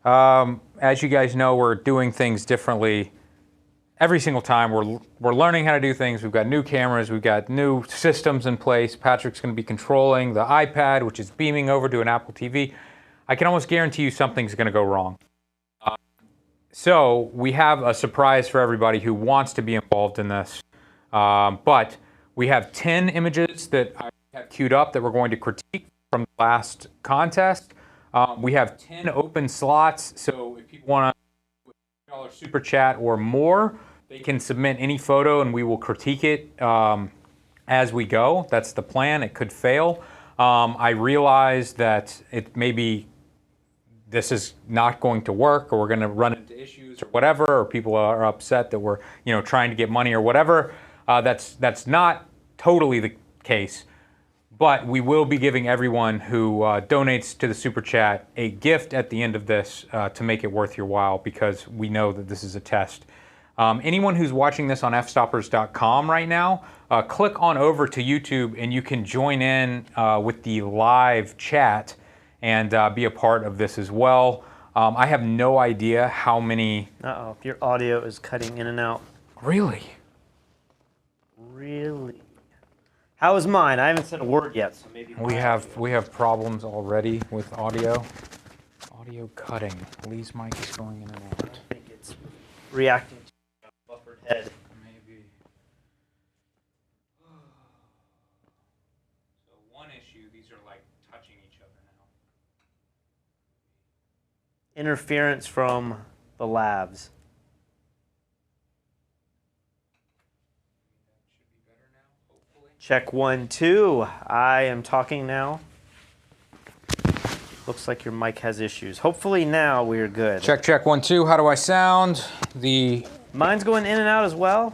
As you guys know, we're doing things differently every single time. We're learning how to do things. We've got new cameras. We've got new systems in place. Patrick's going to be controlling the iPad, which is beaming over to an Apple TV. I can almost guarantee you something's going to go wrong. So we have a surprise for everybody who wants to be involved in this. But we have 10 images that I have queued up that we're going to critique from the last contest. We have 10 open slots, so if people want to $1 super chat or more, they can submit any photo and we will critique it as we go. That's the plan. It could fail. I realize that it maybe this is not going to work, or we're going to run into issues or whatever, or people are upset that we're trying to get money or whatever. That's not totally the case. But we will be giving everyone who donates to the Super Chat a gift at the end of this to make it worth your while, because we know that this is a test. Anyone who's watching this on fstoppers.com right now, click on over to YouTube and you can join in with the live chat and be a part of this as well. I have no idea how many... Uh-oh, your audio is cutting in and out. Really? Really? How is mine? I haven't said a word yet, so maybe... We have problems already with audio. Audio cutting. Lee's mic is going in and out. I think it's reacting to a buffered head. Maybe. So one issue, these are like touching each other now. Interference from the labs. Check 1, 2. I am talking now. Looks like your mic has issues. Hopefully now we're good. Check 1, 2. How do I sound? Mine's going in and out as well.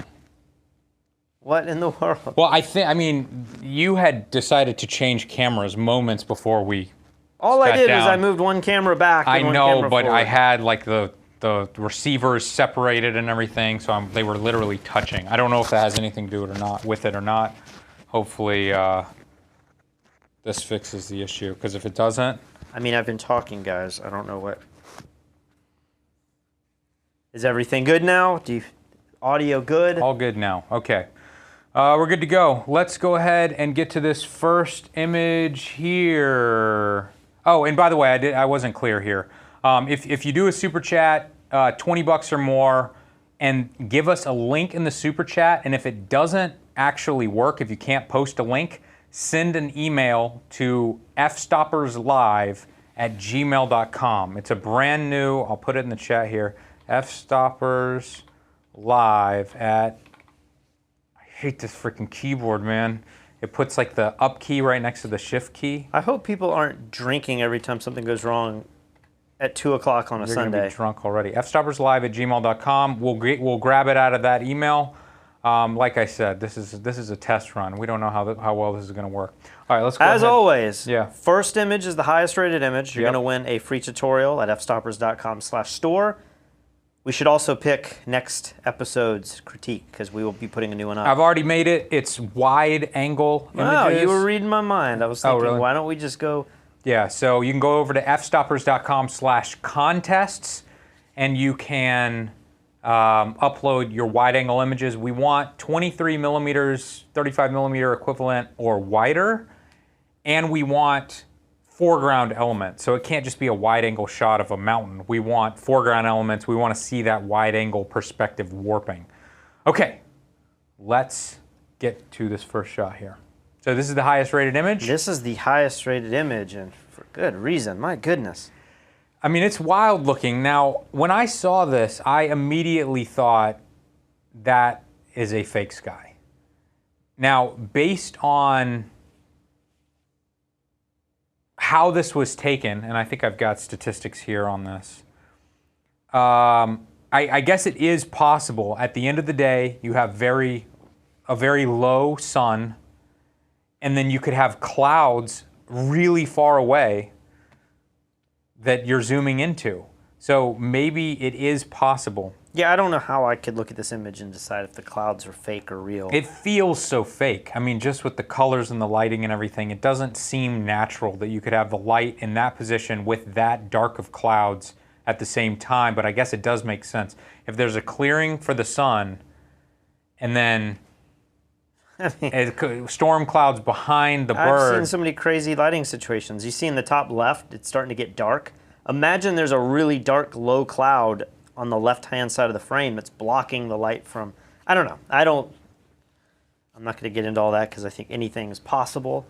What in the world? Well, I mean, you had decided to change cameras moments before we. All I did is I moved one camera back. I and know, one camera but forward. I had like the receivers separated and everything, so they were literally touching. I don't know if that has anything to do with it or not. Hopefully this fixes the issue, because if it doesn't... I mean, I've been talking, guys. I don't know what... Is everything good now? Audio good? All good now. Okay. We're good to go. Let's go ahead and get to this first image here. Oh, and by the way, I wasn't clear here. If you do a super chat, 20 bucks or more, and give us a link in the super chat, and if it doesn't actually work, if you can't post a link, send an email to fstopperslive@gmail.com. It's a brand new, I'll put it in the chat here, fstopperslive at, I hate this freaking keyboard, man. It puts like the up key right next to the shift key. I hope people aren't drinking every time something goes wrong at 2 o'clock on a You're Sunday. You're gonna be drunk already. fstopperslive@gmail.com. We'll grab it out of that email. Like I said, this is a test run. We don't know how well this is going to work. All right, let's go As ahead. always, Yeah. First image is the highest rated image. You're Yep. going to win a free tutorial at fstoppers.com/store. We should also pick next episode's critique, because we will be putting a new one up. I've already made it. It's wide angle Wow, images. you were reading my mind. I was thinking, really? why don't we just go... Yeah, so you can go over to fstoppers.com/contests, and you can upload your wide angle images. We want 23 millimeters, 35 millimeter equivalent or wider, and we want foreground elements. So it can't just be a wide angle shot of a mountain. We want foreground elements. We want to see that wide angle perspective warping. Okay, let's get to this first shot here. So this is the highest rated image? This is the highest rated image, and for good reason. My goodness. I mean, it's wild looking. Now, when I saw this, I immediately thought that is a fake sky. Now, based on how this was taken, and I think I've got statistics here on this, I guess it is possible. At the end of the day, you have a very low sun, and then you could have clouds really far away that you're zooming into. So maybe it is possible. Yeah, I don't know how I could look at this image and decide if the clouds are fake or real. It feels so fake. I mean, just with the colors and the lighting and everything, it doesn't seem natural that you could have the light in that position with that dark of clouds at the same time, but I guess it does make sense. If there's a clearing for the sun, and then storm clouds behind the bird. I've seen so many crazy lighting situations. You see in the top left, it's starting to get dark. Imagine there's a really dark, low cloud on the left-hand side of the frame that's blocking the light from, I don't know. I'm not going to get into all that because I think anything is possible.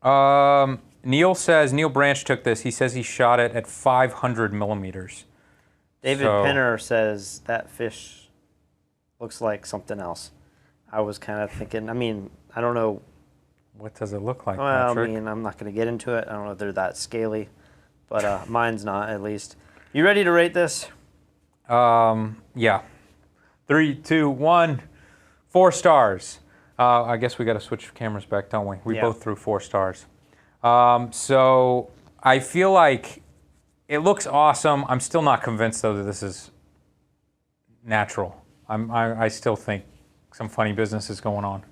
Neil Branch took this. He says he shot it at 500 millimeters. David Penner says that fish looks like something else. I was kind of thinking, I mean, I don't know. What does it look like, Well, Patrick? I mean, I'm not going to get into it. I don't know if they're that scaly, but mine's not, at least. You ready to rate this? Yeah. 3, 2, 1. 4 stars. I guess we got to switch cameras back, don't we? We both threw 4 stars. So I feel like it looks awesome. I'm still not convinced, though, that this is natural. I still think some funny business is going on.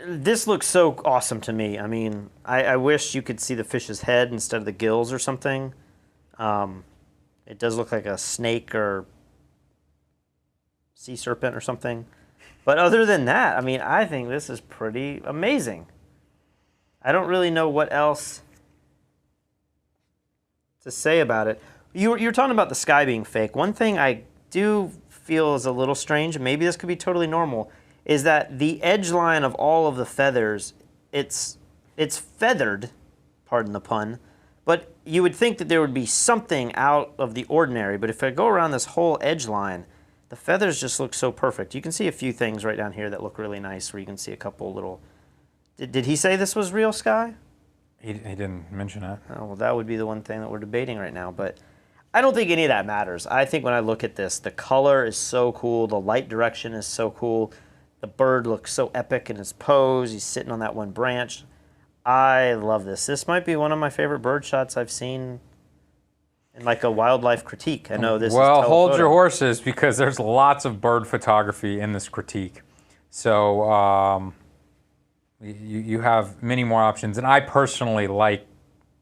This looks so awesome to me. I mean, I wish you could see the fish's head instead of the gills or something. It does look like a snake or sea serpent or something. But other than that, I mean, I think this is pretty amazing. I don't really know what else to say about it. You're talking about the sky being fake. One thing I do feel is a little strange, and maybe this could be totally normal, is that the edge line of all of the feathers, it's feathered, pardon the pun, but you would think that there would be something out of the ordinary, but if I go around this whole edge line, the feathers just look so perfect. You can see a few things right down here that look really nice, where you can see a couple little... Did he say this was real sky? He didn't mention it. Oh, well, that would be the one thing that we're debating right now, but I don't think any of that matters. I think when I look at this, the color is so cool, the light direction is so cool, the bird looks so epic in his pose, he's sitting on that one branch. I love this. This might be one of my favorite bird shots I've seen in like a wildlife critique. I know this is Well, telephoto. hold your horses, because there's lots of bird photography in this critique. So you have many more options, and I personally like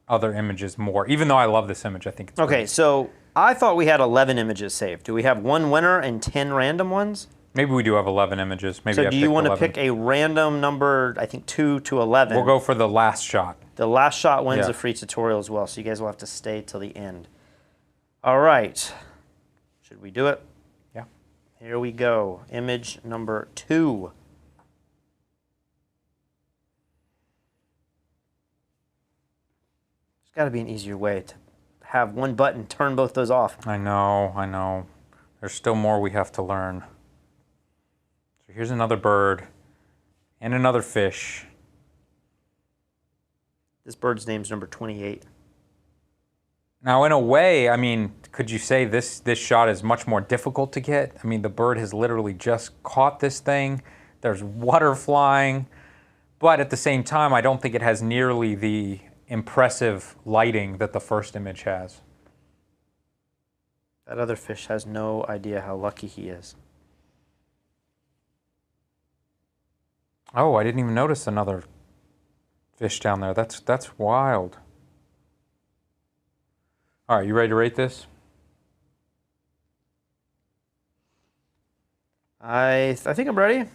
other images more, even though I love this image. I think it's Okay, great. so I thought we had 11 images saved. Do we have one winner and 10 random ones? Maybe we do have 11 images. Maybe So I do you want to 11. pick a random number, I think 2 to 11? We'll go for the last shot. The last shot wins Yeah. a free tutorial as well, so you guys will have to stay till the end. All right. Should we do it? Yeah. Here we go. Image number 2. There's got to be an easier way to have one button turn both those off. I know. There's still more we have to learn. So here's another bird and another fish. This bird's name's number 28. Now, in a way, I mean, could you say this shot is much more difficult to get? I mean, the bird has literally just caught this thing. There's water flying. But at the same time, I don't think it has nearly the impressive lighting that the first image has. That other fish has no idea how lucky he is. Oh, I didn't even notice another fish down there. That's wild. All right, you ready to rate this? I think I'm ready.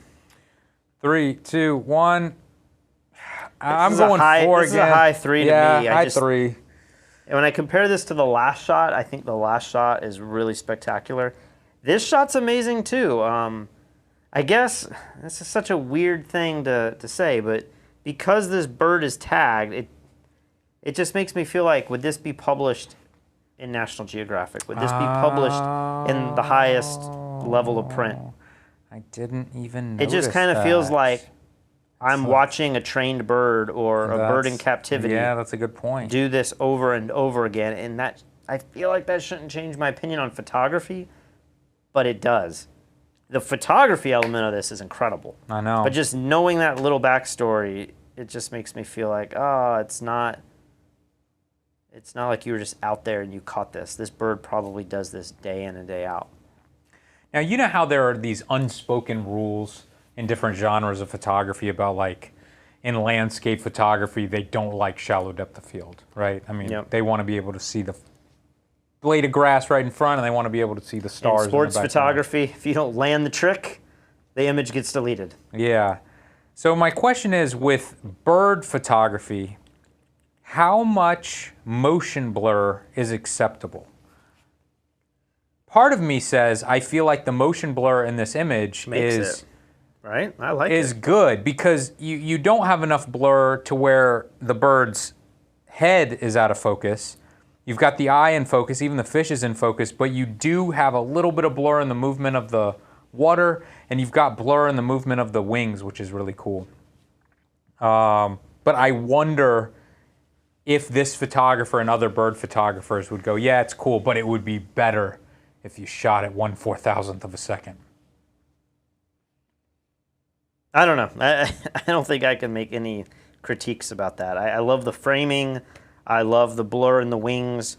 3, 2, 1. I'm going 4 This again. is a high 3 to yeah, me. high 3. And when I compare this to the last shot, I think the last shot is really spectacular. This shot's amazing too. I guess this is such a weird thing to say, but because this bird is tagged, it just makes me feel like, would this be published in National Geographic? Would this be published in the highest level of print? I didn't even It notice just kind of that. feels like I'm watching a trained bird or a bird in captivity. Yeah, that's a good point. Do this over and over again, and that, I feel like that shouldn't change my opinion on photography, but it does. The photography element of this is incredible. I know. But just knowing that little backstory, it just makes me feel like, oh, it's not like you were just out there and you caught this. This bird probably does this day in and day out. Now, you know how there are these unspoken rules in different genres of photography about, like, in landscape photography, they don't like shallow depth of field, right? I mean, Yep. they want to be able to see the blade of grass right in front, and they want to be able to see the stars. In sports in the background. photography, if you don't land the trick, the image gets deleted. Yeah. So my question is, with bird photography, how much motion blur is acceptable? Part of me says I feel like the motion blur in this image is right. I like is good because you don't have enough blur to where the bird's head is out of focus. You've got the eye in focus, even the fish is in focus, but you do have a little bit of blur in the movement of the water, and you've got blur in the movement of the wings, which is really cool. But I wonder if this photographer and other bird photographers would go, yeah, it's cool, but it would be better if you shot at 1/4000th of a second. I don't know. I don't think I can make any critiques about that. I love the framing. I love the blur in the wings.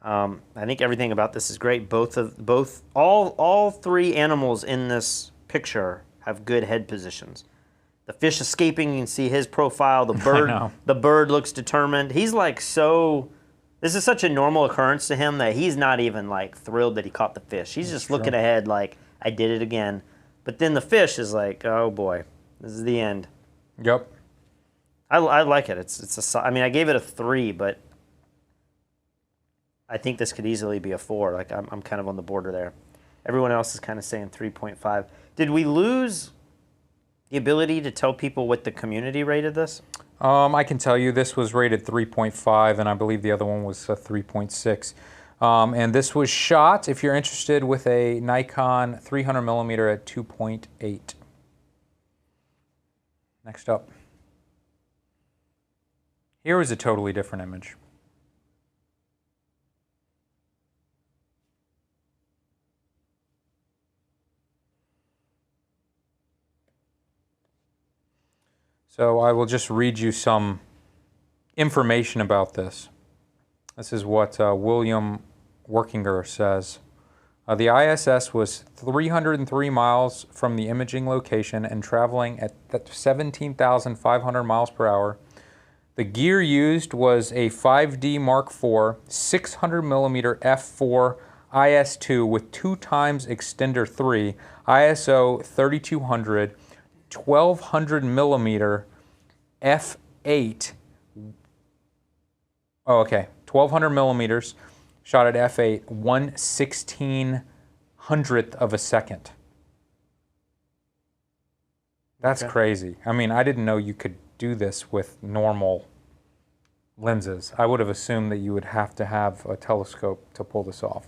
I think everything about this is great. All three animals in this picture have good head positions. The fish escaping, you can see his profile. The bird looks determined. He's like this is such a normal occurrence to him that he's not even like thrilled that he caught the fish. He's just looking ahead like, I did it again. But then the fish is like, oh boy, this is the end. Yep. I like it. I mean, I gave it a 3, but I think this could easily be a 4. Like I'm kind of on the border there. Everyone else is kind of saying 3.5. Did we lose the ability to tell people what the community rated this? I can tell you this was rated 3.5, and I believe the other one was 3.6. And this was shot, if you're interested, with a Nikon 300mm at 2.8. Next up. Here is a totally different image. So I will just read you some information about this. This is what William Workinger says. The ISS was 303 miles from the imaging location and traveling at 17,500 miles per hour. The gear used was a 5D Mark IV 600mm f4 IS2 with 2x extender 3, ISO 3200, 1200mm f8. Oh, okay. 1200 millimeters, shot at f8, 1/1600th of a second. That's crazy. I mean, I didn't know you could do this with normal lenses. I would have assumed that you would have to have a telescope to pull this off.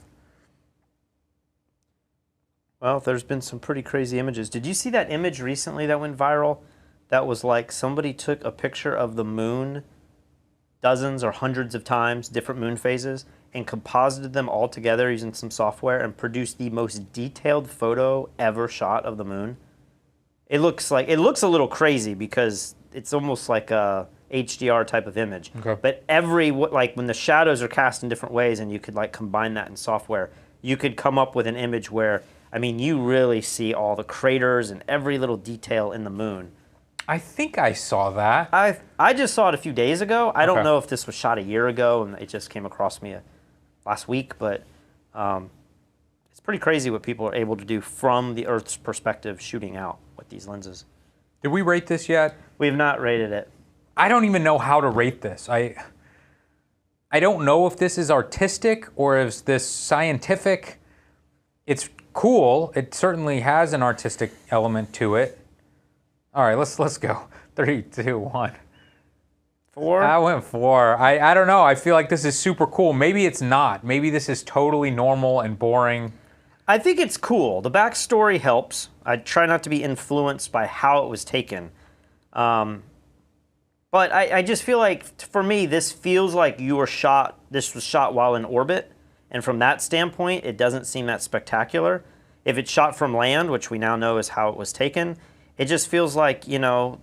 Well, there's been some pretty crazy images. Did you see that image recently that went viral? That was like somebody took a picture of the moon dozens or hundreds of times, different moon phases, and composited them all together using some software and produced the most detailed photo ever shot of the moon. It looks a little crazy because it's almost like a HDR type of image. Okay. But when the shadows are cast in different ways and you could like combine that in software, you could come up with an image where, I mean, you really see all the craters and every little detail in the moon. I think I saw that. I just saw it a few days ago. I don't know if this was shot a year ago and it just came across me last week, but it's pretty crazy what people are able to do from the Earth's perspective shooting out with these lenses. Did we rate this yet? We have not rated it. I don't even know how to rate this. I don't know if this is artistic or is this scientific. It's cool. It certainly has an artistic element to it. All right, let's go. 3, 2, 1. 4? I went 4. I don't know. I feel like this is super cool. Maybe it's not. Maybe this is totally normal and boring. I think it's cool. The backstory helps. I try not to be influenced by how it was taken. But I just feel like, for me, this feels like this was shot while in orbit. And from that standpoint, it doesn't seem that spectacular. If it's shot from land, which we now know is how it was taken, it just feels like, you know,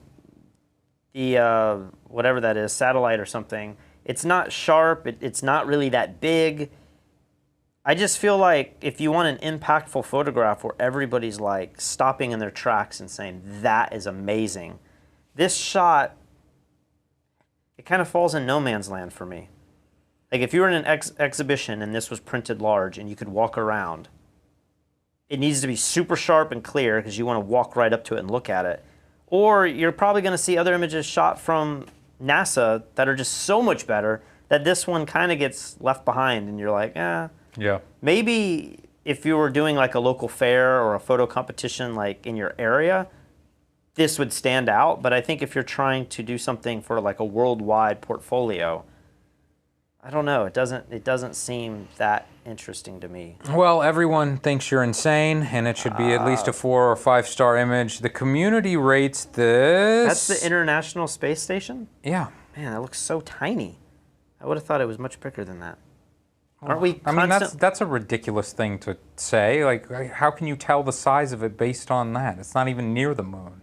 the, whatever that is, satellite or something, it's not sharp, it's not really that big. I just feel like if you want an impactful photograph where everybody's like stopping in their tracks and saying, that is amazing, this shot, it kind of falls in no man's land for me. Like if you were in an exhibition and this was printed large and you could walk around, it needs to be super sharp and clear because you want to walk right up to it and look at it. Or you're probably going to see other images shot from NASA that are just so much better that this one kind of gets left behind and you're like, eh. Yeah. Maybe if you were doing like a local fair or a photo competition like in your area, this would stand out. But I think if you're trying to do something for like a worldwide portfolio, I don't know. It doesn't seem that interesting to me. Well, everyone thinks you're insane, and it should be at least a 4 or 5 star image. The community rates this. That's the International Space Station? Yeah. Man, that looks so tiny. I would have thought it was much bigger than that. Aren't we? I mean, that's a ridiculous thing to say. Like, how can you tell the size of it based on that? It's not even near the moon.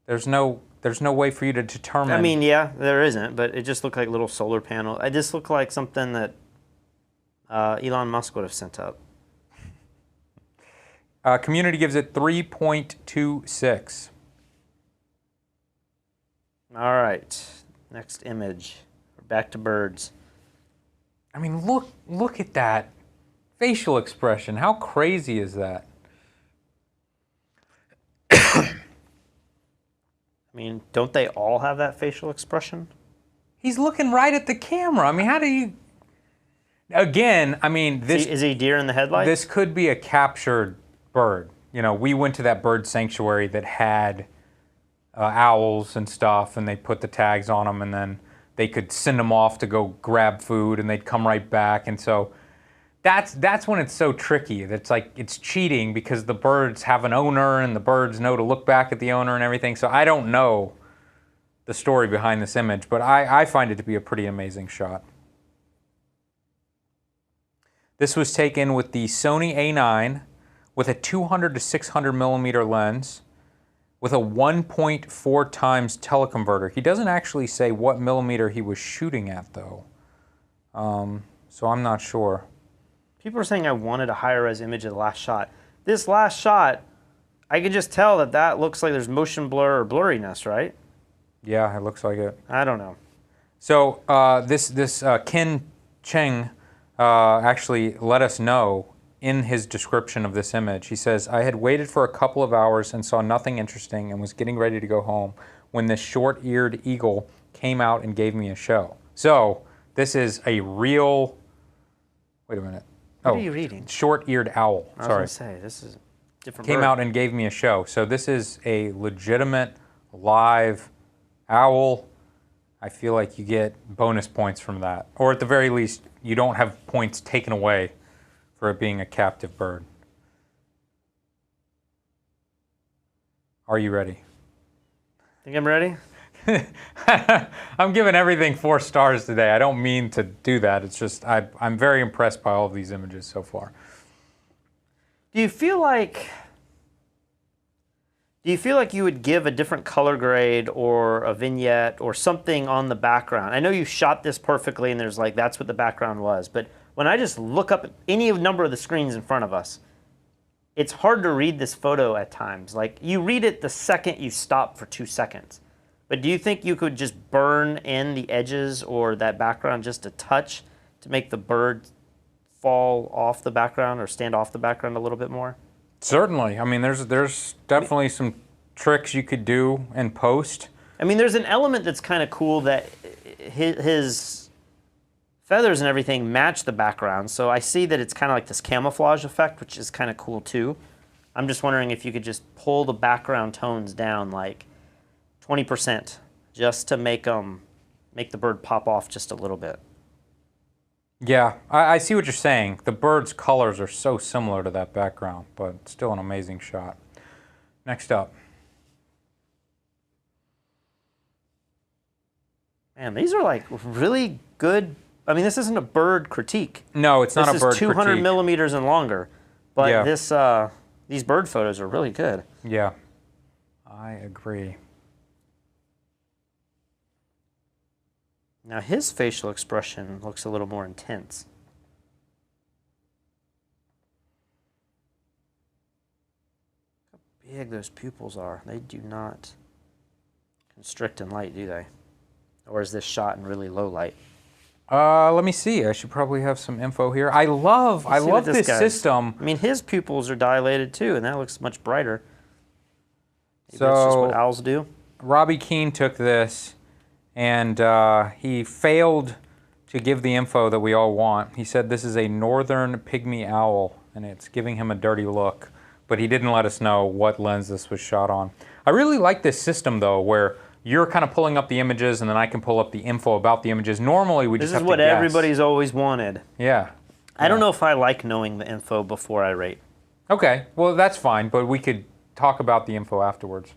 There's no way for you to determine. I mean, yeah, there isn't, but it just looked like little solar panel. It just looked like something that Elon Musk would have sent up. Community gives it 3.26. All right, next image. We're back to birds. I mean, look at that facial expression. How crazy is that? I mean, don't they all have that facial expression? He's looking right at the camera. I mean, how do you... Again, I mean, this... Is he a deer in the headlights? This could be a captured bird. You know, we went to that bird sanctuary that had owls and stuff, and they put the tags on them, and then they could send them off to go grab food, and they'd come right back. And so that's when it's so tricky. It's like it's cheating because the birds have an owner, and the birds know to look back at the owner and everything. So I don't know the story behind this image, but I find it to be a pretty amazing shot. This was taken with the Sony A9 with a 200 to 600 millimeter lens with a 1.4 times teleconverter. He doesn't actually say what millimeter he was shooting at, though. So I'm not sure. People are saying I wanted a higher res image of the last shot. This last shot, I can just tell that looks like there's motion blur or blurriness, right? Yeah, it looks like it. I don't know. So this Ken Cheng actually let us know in his description of this image. He says, I had waited for a couple of hours and saw nothing interesting and was getting ready to go home when this short-eared eagle came out and gave me a show. So this is a real, wait a minute. What are you reading? Short-eared owl. I was Sorry. going to say, this is a different Came bird. out and gave me a show. So this is a legitimate live owl. I feel like you get bonus points from that. Or at the very least, you don't have points taken away for it being a captive bird. Are you ready? Think I'm ready? I'm giving everything 4 stars today. I don't mean to do that. It's just I'm very impressed by all of these images so far. Do you feel like you would give a different color grade or a vignette or something on the background? I know you shot this perfectly and there's like, that's what the background was. But when I just look up at any number of the screens in front of us, it's hard to read this photo at times. Like you read it the second you stop for 2 seconds. But do you think you could just burn in the edges or that background just a touch to make the bird fall off the background or stand off the background a little bit more? Certainly. I mean, there's definitely some tricks you could do in post. I mean, there's an element that's kind of cool that his feathers and everything match the background. So I see that it's kind of like this camouflage effect, which is kind of cool too. I'm just wondering if you could just pull the background tones down like 20% just to make the bird pop off just a little bit. Yeah, I see what you're saying. The bird's colors are so similar to that background, but still an amazing shot. Next up. Man, these are like really good. I mean, this isn't a bird critique. No, it's not a bird critique. This is 200 millimeters and longer. But yeah. These bird photos are really good. Yeah, I agree. Now his facial expression looks a little more intense. How big those pupils are. They do not constrict in light, do they? Or is this shot in really low light? Let me see. I should probably have some info here. I love this system. I mean, his pupils are dilated too, and that looks much brighter. Maybe So that's just what owls do. Robbie Keane took this, and he failed to give the info that we all want. He said this is a northern pygmy owl, and it's giving him a dirty look. But he didn't let us know what lens this was shot on. I really like this system, though, where you're kind of pulling up the images, and then I can pull up the info about the images. Normally, we just have to guess. This is what everybody's always wanted. Yeah. I don't know if I like knowing the info before I rate. Okay, well, that's fine, but we could talk about the info afterwards.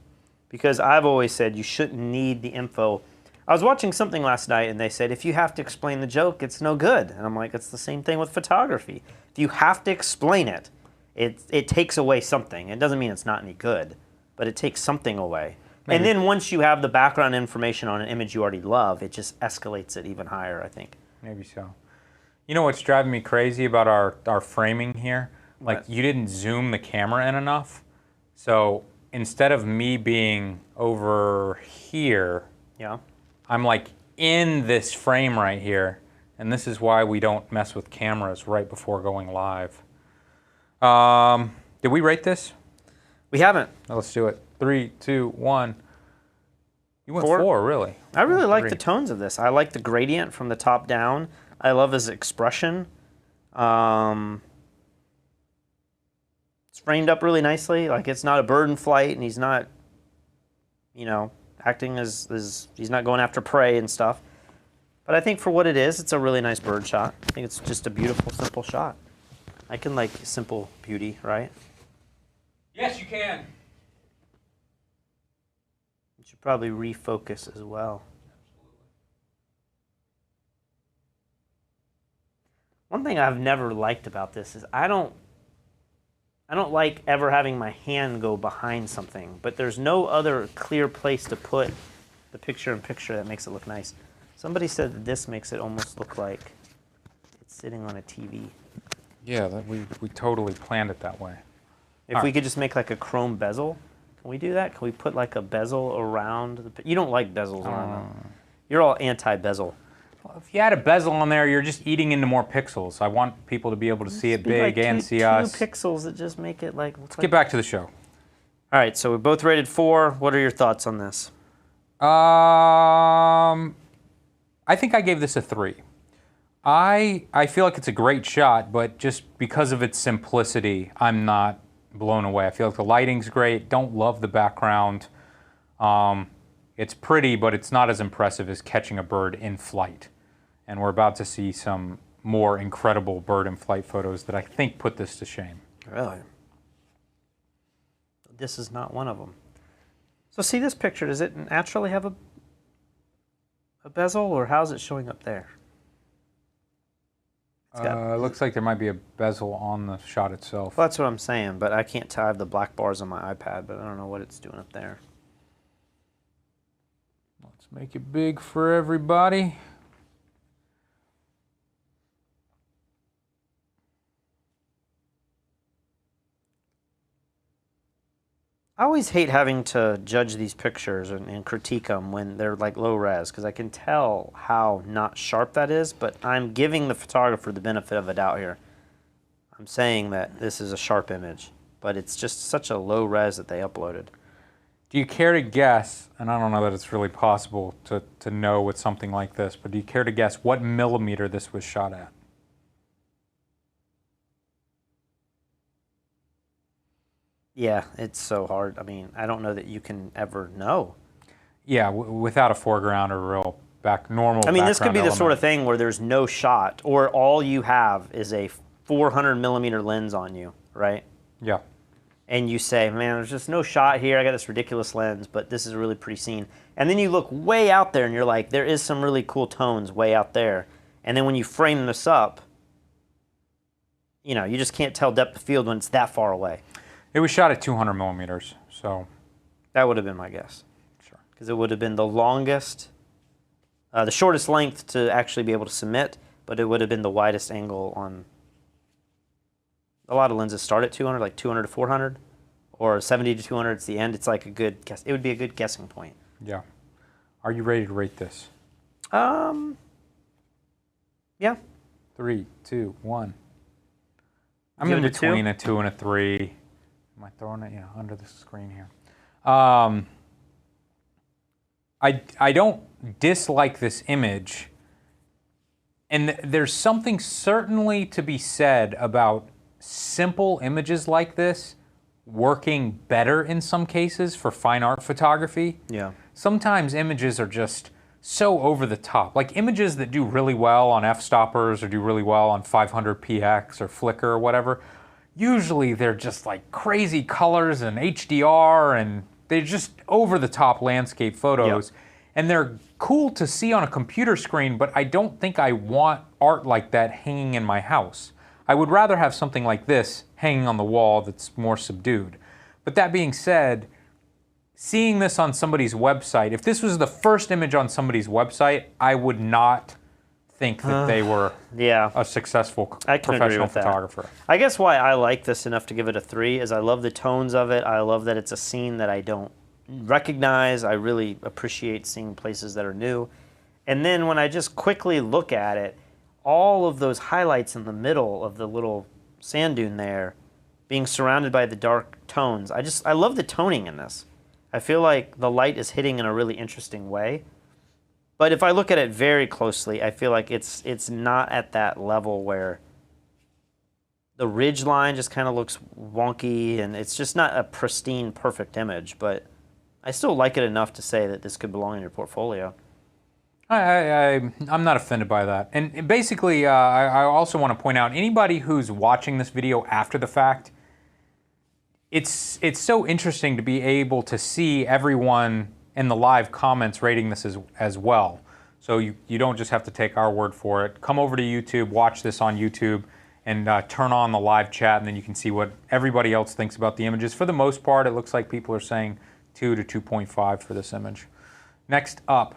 Because I've always said you shouldn't need the info. I was watching something last night, and they said, if you have to explain the joke, it's no good. And I'm like, it's the same thing with photography. If you have to explain it, it takes away something. It doesn't mean it's not any good, but it takes something away. Maybe. And then once you have the background information on an image you already love, it just escalates it even higher, I think. Maybe so. You know what's driving me crazy about our framing here? Like, you didn't zoom the camera in enough. So instead of me being over here, yeah, I'm like in this frame right here. And this is why we don't mess with cameras right before going live. Did we rate this? We haven't. Let's do it. 3, 2, 1. You went 4, really. I really like the tones of this. I like the gradient from the top down. I love his expression. It's framed up really nicely. Like, it's not a bird in flight, and he's not, you know, acting as he's not going after prey and stuff. But I think for what it is, it's a really nice bird shot. I think it's just a beautiful, simple shot. I can like simple beauty, right? Yes, you can. You should probably refocus as well. One thing I've never liked about this is I don't like ever having my hand go behind something, but there's no other clear place to put the picture-in-picture that makes it look nice. Somebody said that this makes it almost look like it's sitting on a TV. Yeah, we totally planned it that way. If we could just make like a chrome bezel, can we do that? Can we put like a bezel around the? You don't like bezels around them. You're all anti-bezel. Well, if you add a bezel on there, you're just eating into more pixels. I want people to be able to see it big and see us. 2 pixels that just make it like. Let's get back to the show. All right, so we both rated 4. What are your thoughts on this? I think I gave this a 3. I feel like it's a great shot, but just because of its simplicity, I'm not blown away. I feel like the lighting's great. Don't love the background. It's pretty, but it's not as impressive as catching a bird in flight. And we're about to see some more incredible bird in flight photos that I think put this to shame. Really? This is not one of them. So see this picture, does it naturally have a bezel, or how's it showing up there? It looks like there might be a bezel on the shot itself. Well, that's what I'm saying, but I can't tell. I have the black bars on my iPad, but I don't know what it's doing up there. Let's make it big for everybody. I always hate having to judge these pictures and critique them when they're like low res, because I can tell how not sharp that is, but I'm giving the photographer the benefit of a doubt here. I'm saying that this is a sharp image, but it's just such a low res that they uploaded. Do you care to guess, and I don't know that it's really possible to know with something like this, but do you care to guess what millimeter this was shot at? Yeah, it's so hard. I mean, I don't know that you can ever know. Yeah, without a foreground or real normal. I mean, this could be the sort of thing where there's no shot, or all you have is a 400 millimeter lens on you, right? Yeah. And you say, man, there's just no shot here. I got this ridiculous lens, but this is a really pretty scene. And then you look way out there, and you're like, there is some really cool tones way out there. And then when you frame this up, you know, you just can't tell depth of field when it's that far away. It was shot at 200 millimeters, so. That would have been my guess. Sure. Because it would have been the longest, the shortest length to actually be able to submit, but it would have been the widest angle on. A lot of lenses start at 200, like 200 to 400, or 70 to 200. It's the end. It's like a good guess. It would be a good guessing point. Yeah. Are you ready to rate this? Yeah. 3, 2, 1. I'm Give in it a 2? between a 2 and a 3. Am I throwing it? Yeah, under the screen here. I don't dislike this image. And there's something certainly to be said about simple images like this working better in some cases for fine art photography. Yeah. Sometimes images are just so over the top. Like images that do really well on Fstoppers or do really well on 500px or Flickr or whatever, usually they're just like crazy colors and HDR and they're just over the top landscape photos. Yep. And they're cool to see on a computer screen, but I don't think I want art like that hanging in my house. I would rather have something like this hanging on the wall that's more subdued. But that being said, seeing this on somebody's website, if this was the first image on somebody's website, I would not think that they were a successful professional photographer. I guess why I like this enough to give it a 3 is I love the tones of it. I love that it's a scene that I don't recognize. I really appreciate seeing places that are new. And then when I just quickly look at it, all of those highlights in the middle of the little sand dune there being surrounded by the dark tones. I love the toning in this. I feel like the light is hitting in a really interesting way. But if I look at it very closely, I feel like it's not at that level where the ridge line just kind of looks wonky and it's just not a pristine, perfect image. But I still like it enough to say that this could belong in your portfolio. I'm not offended by that. And basically, I also want to point out, anybody who's watching this video after the fact, it's so interesting to be able to see everyone in the live comments rating this as well. So you don't just have to take our word for it. Come over to YouTube, watch this on YouTube, and turn on the live chat, and then you can see what everybody else thinks about the images. For the most part, it looks like people are saying 2 to 2.5 for this image. Next up.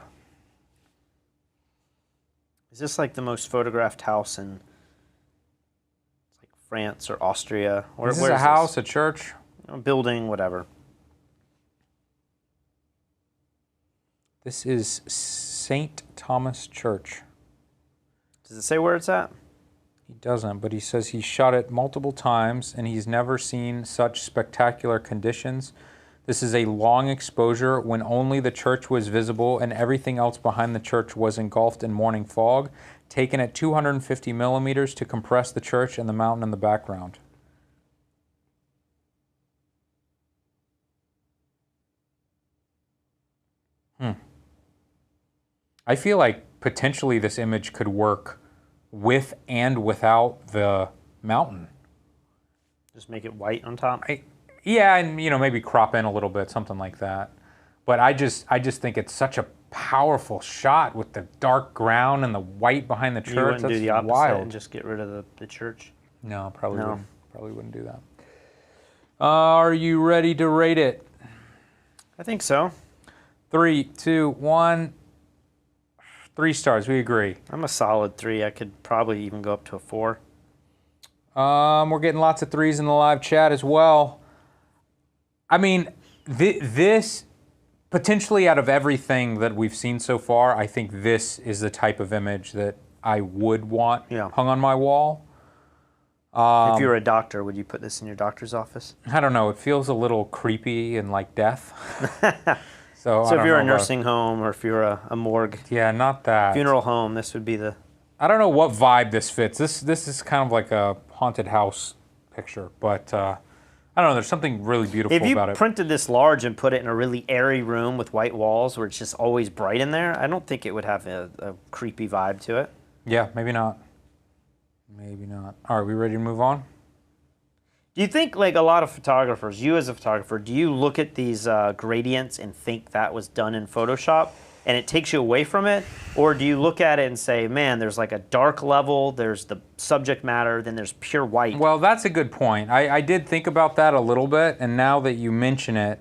Is this like the most photographed house in like France or Austria? Is this a house, a church? A building, whatever. This is St. Thomas Church. Does it say where it's at? He doesn't, but he says he shot it multiple times and he's never seen such spectacular conditions. This is a long exposure when only the church was visible and everything else behind the church was engulfed in morning fog, taken at 250 millimeters to compress the church and the mountain in the background. I feel like potentially this image could work with and without the mountain. Just make it white on top? Yeah, and maybe crop in a little bit, something like that. But I just think it's such a powerful shot with the dark ground and the white behind the church. You wouldn't That's do the opposite wild. and just get rid of the church? No, probably wouldn't do that. Are you ready to rate it? I think so. 3, 2, 1. 3 stars. We agree. I'm a solid 3. I could probably even go up to a 4. We're getting lots of 3s in the live chat as well. I mean, this, potentially out of everything that we've seen so far, I think this is the type of image that I would want hung on my wall. If you were a doctor, would you put this in your doctor's office? I don't know. It feels a little creepy and like death. So if you're a nursing home or if you're a morgue, yeah, not that. Funeral home, this would be the... I don't know what vibe this fits. This is kind of like a haunted house picture, but I don't know. There's something really beautiful about it. If you printed this large and put it in a really airy room with white walls where it's just always bright in there, I don't think it would have a creepy vibe to it. Yeah, maybe not. Maybe not. All right, we ready to move on? Do you think, like a lot of photographers, you as a photographer, do you look at these gradients and think that was done in Photoshop and it takes you away from it? Or do you look at it and say, man, there's like a dark level, there's the subject matter, then there's pure white? Well, that's a good point. I did think about that a little bit, and now that you mention it,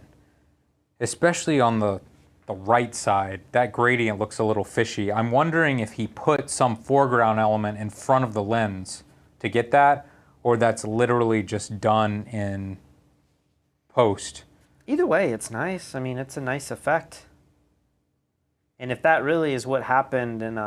especially on the right side, that gradient looks a little fishy. I'm wondering if he put some foreground element in front of the lens to get that, or that's literally just done in post. Either way, it's nice. I mean, it's a nice effect. And if that really is what happened in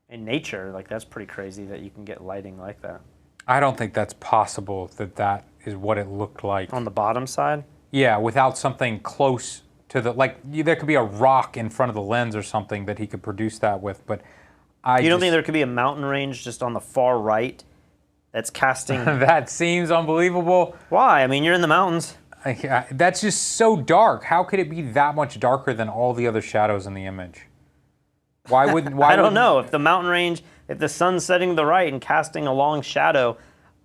in nature. Like, that's pretty crazy that you can get lighting like that. I don't think that's possible that that is what it looked like. On the bottom side? Yeah, without something close to the, like, there could be a rock in front of the lens or something that he could produce that with, but You don't think there could be a mountain range just on the far right that's casting? That seems unbelievable. Why? I mean, you're in the mountains. That's just so dark. How could it be that much darker than all the other shadows in the image? Why wouldn't? Why I don't know. If the mountain range, if the sun's setting to the right and casting a long shadow,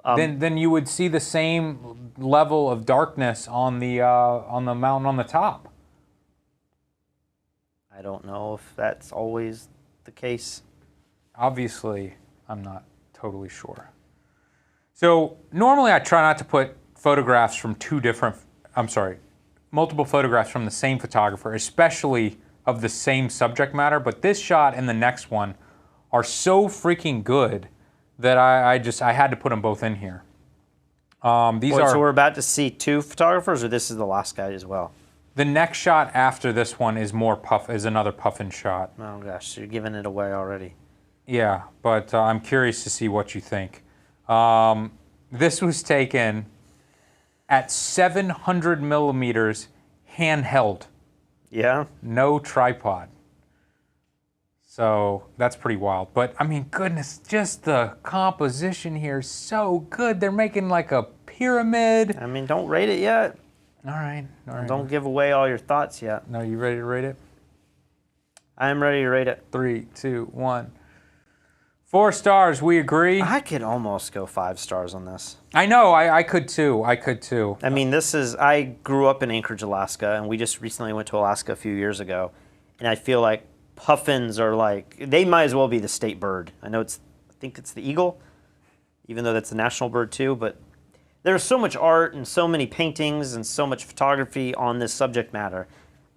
then you would see the same level of darkness on the mountain on the top. I don't know if that's always the case. Obviously, I'm not totally sure. So normally I try not to put photographs from multiple photographs from the same photographer, especially of the same subject matter, but this shot and the next one are so freaking good that I had to put them both in here. So we're about to see two photographers, or this is the last guy as well? The next shot after this one is another puffin shot. Oh gosh, so you're giving it away already. Yeah, but I'm curious to see what you think. This was taken at 700 millimeters handheld. Yeah? No tripod. So that's pretty wild. But I mean, goodness, just the composition here is so good. They're making like a pyramid. I mean, don't rate it yet. All right. Don't give away all your thoughts yet. No, you ready to rate it? I'm ready to rate it. 3, 2, 1. 4 stars, we agree. I could almost go 5 stars on this. I know, I could too. I mean, I grew up in Anchorage, Alaska, and we just recently went to Alaska a few years ago, and I feel like puffins are like, they might as well be the state bird. I think it's the eagle, even though that's the national bird too, but there's so much art and so many paintings and so much photography on this subject matter.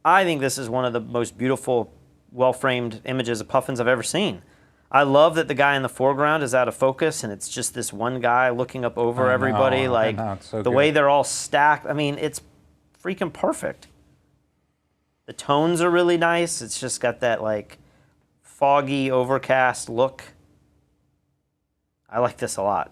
I think this is one of the most beautiful, well-framed images of puffins I've ever seen. I love that the guy in the foreground is out of focus and it's just this one guy looking up over everybody. The way they're all stacked. I mean, it's freaking perfect. The tones are really nice. It's just got that like foggy, overcast look. I like this a lot.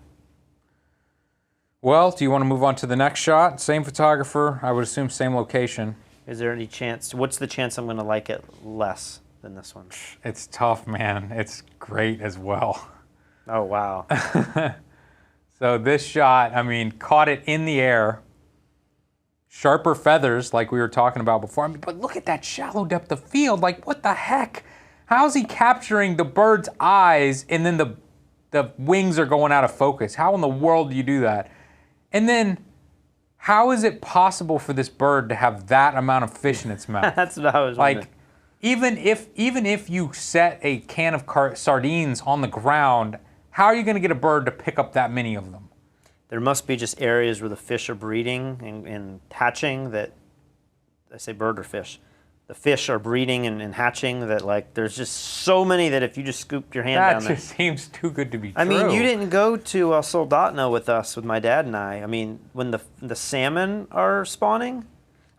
Well, do you want to move on to the next shot? Same photographer, I would assume same location. Is there any chance, what's the chance I'm going to like it less than this one? It's tough, man. It's great as well. Oh, wow. So this shot, I mean, caught it in the air. Sharper feathers, like we were talking about before. I mean, but look at that shallow depth of field. Like, what the heck? How's he capturing the bird's eyes and then the wings are going out of focus? How in the world do you do that? And then, how is it possible for this bird to have that amount of fish in its mouth? That's what I was wondering. Like, even if you set a can of sardines on the ground, how are you going to get a bird to pick up that many of them? There must be just areas where the fish are breeding and hatching that, I say bird or fish, the fish are breeding and hatching that like there's just so many that if you just scooped your hand down there. That just seems too good to be true. I mean, you didn't go to Soldotna with us, with my dad and I. I mean, when the salmon are spawning,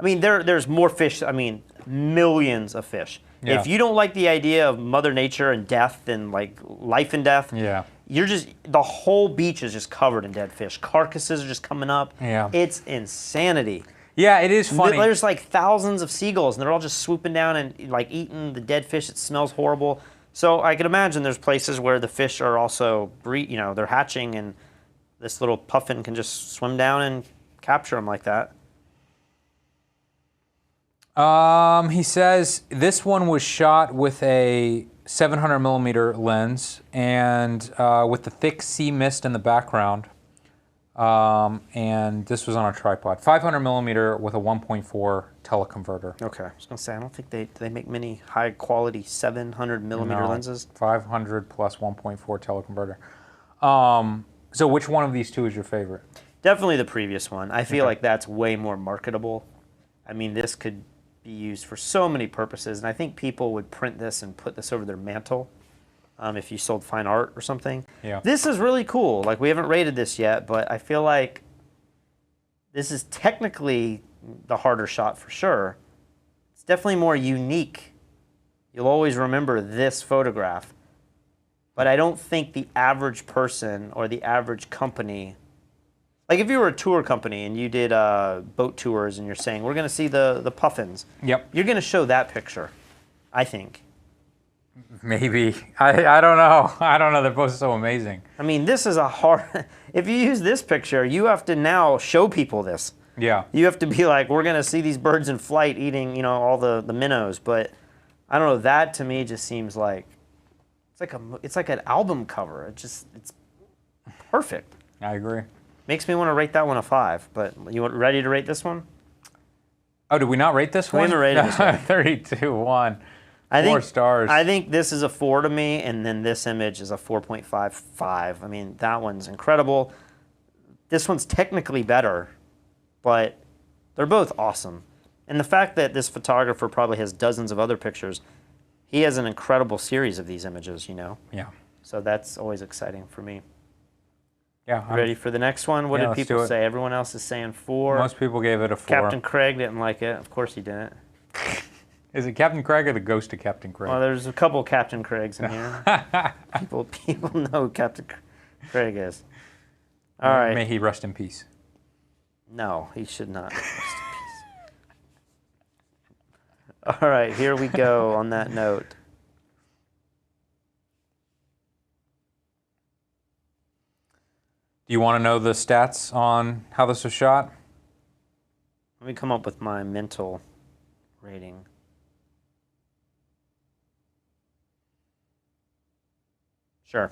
I mean, there's more fish. I mean, millions of fish. Yeah. If you don't like the idea of Mother Nature and death and like life and death, yeah, the whole beach is just covered in dead fish. Carcasses are just coming up. Yeah. It's insanity. Yeah, it is funny. There's like thousands of seagulls, and they're all just swooping down and like eating the dead fish. It smells horrible. So I can imagine there's places where the fish are also they're hatching, and this little puffin can just swim down and capture them like that. He says this one was shot with a 700 millimeter lens and with the thick sea mist in the background. And this was on a tripod. 500 millimeter with a 1.4 teleconverter. Okay, I was gonna say I don't think they make many high quality 700 millimeter lenses. 500 plus 1.4 teleconverter. So which one of these two is your favorite? Definitely the previous one. I feel like that's way more marketable. I mean, this could be used for so many purposes, and I think people would print this and put this over their mantle. If you sold fine art or something. Yeah. This is really cool. Like, we haven't rated this yet, but I feel like this is technically the harder shot for sure. It's definitely more unique. You'll always remember this photograph. But I don't think the average person or the average company, like if you were a tour company and you did boat tours and you're saying, we're going to see the puffins. Yep. You're going to show that picture, I think. Maybe. I don't know. I don't know. They're both so amazing. I mean, this is a hard, if you use this picture, you have to now show people this. Yeah. You have to be like, we're going to see these birds in flight eating, all the minnows. But I don't know, that to me just seems like, it's like an album cover. It's perfect. I agree. Makes me want to rate that one a 5. But you ready to rate this one? Oh, did we not rate this one? We haven't rated this one. 32-1. I think 4 stars. I think this is a 4 to me, and then this image is a 4.55. I mean, that one's incredible. This one's technically better, but they're both awesome. And the fact that this photographer probably has dozens of other pictures, he has an incredible series of these images, Yeah. So that's always exciting for me. Yeah. Ready for the next one? What did let's people do it. say? Everyone else is saying 4. Most people gave it a 4. Captain Craig didn't like it. Of course he didn't. Is it Captain Craig or the ghost of Captain Craig? Well, there's a couple Captain Craigs in here. people know who Captain Craig is. All right. May he rest in peace. No, he should not. Rest in peace. All right, here we go on that note. Do you want to know the stats on how this was shot? Let me come up with my mental rating. Sure.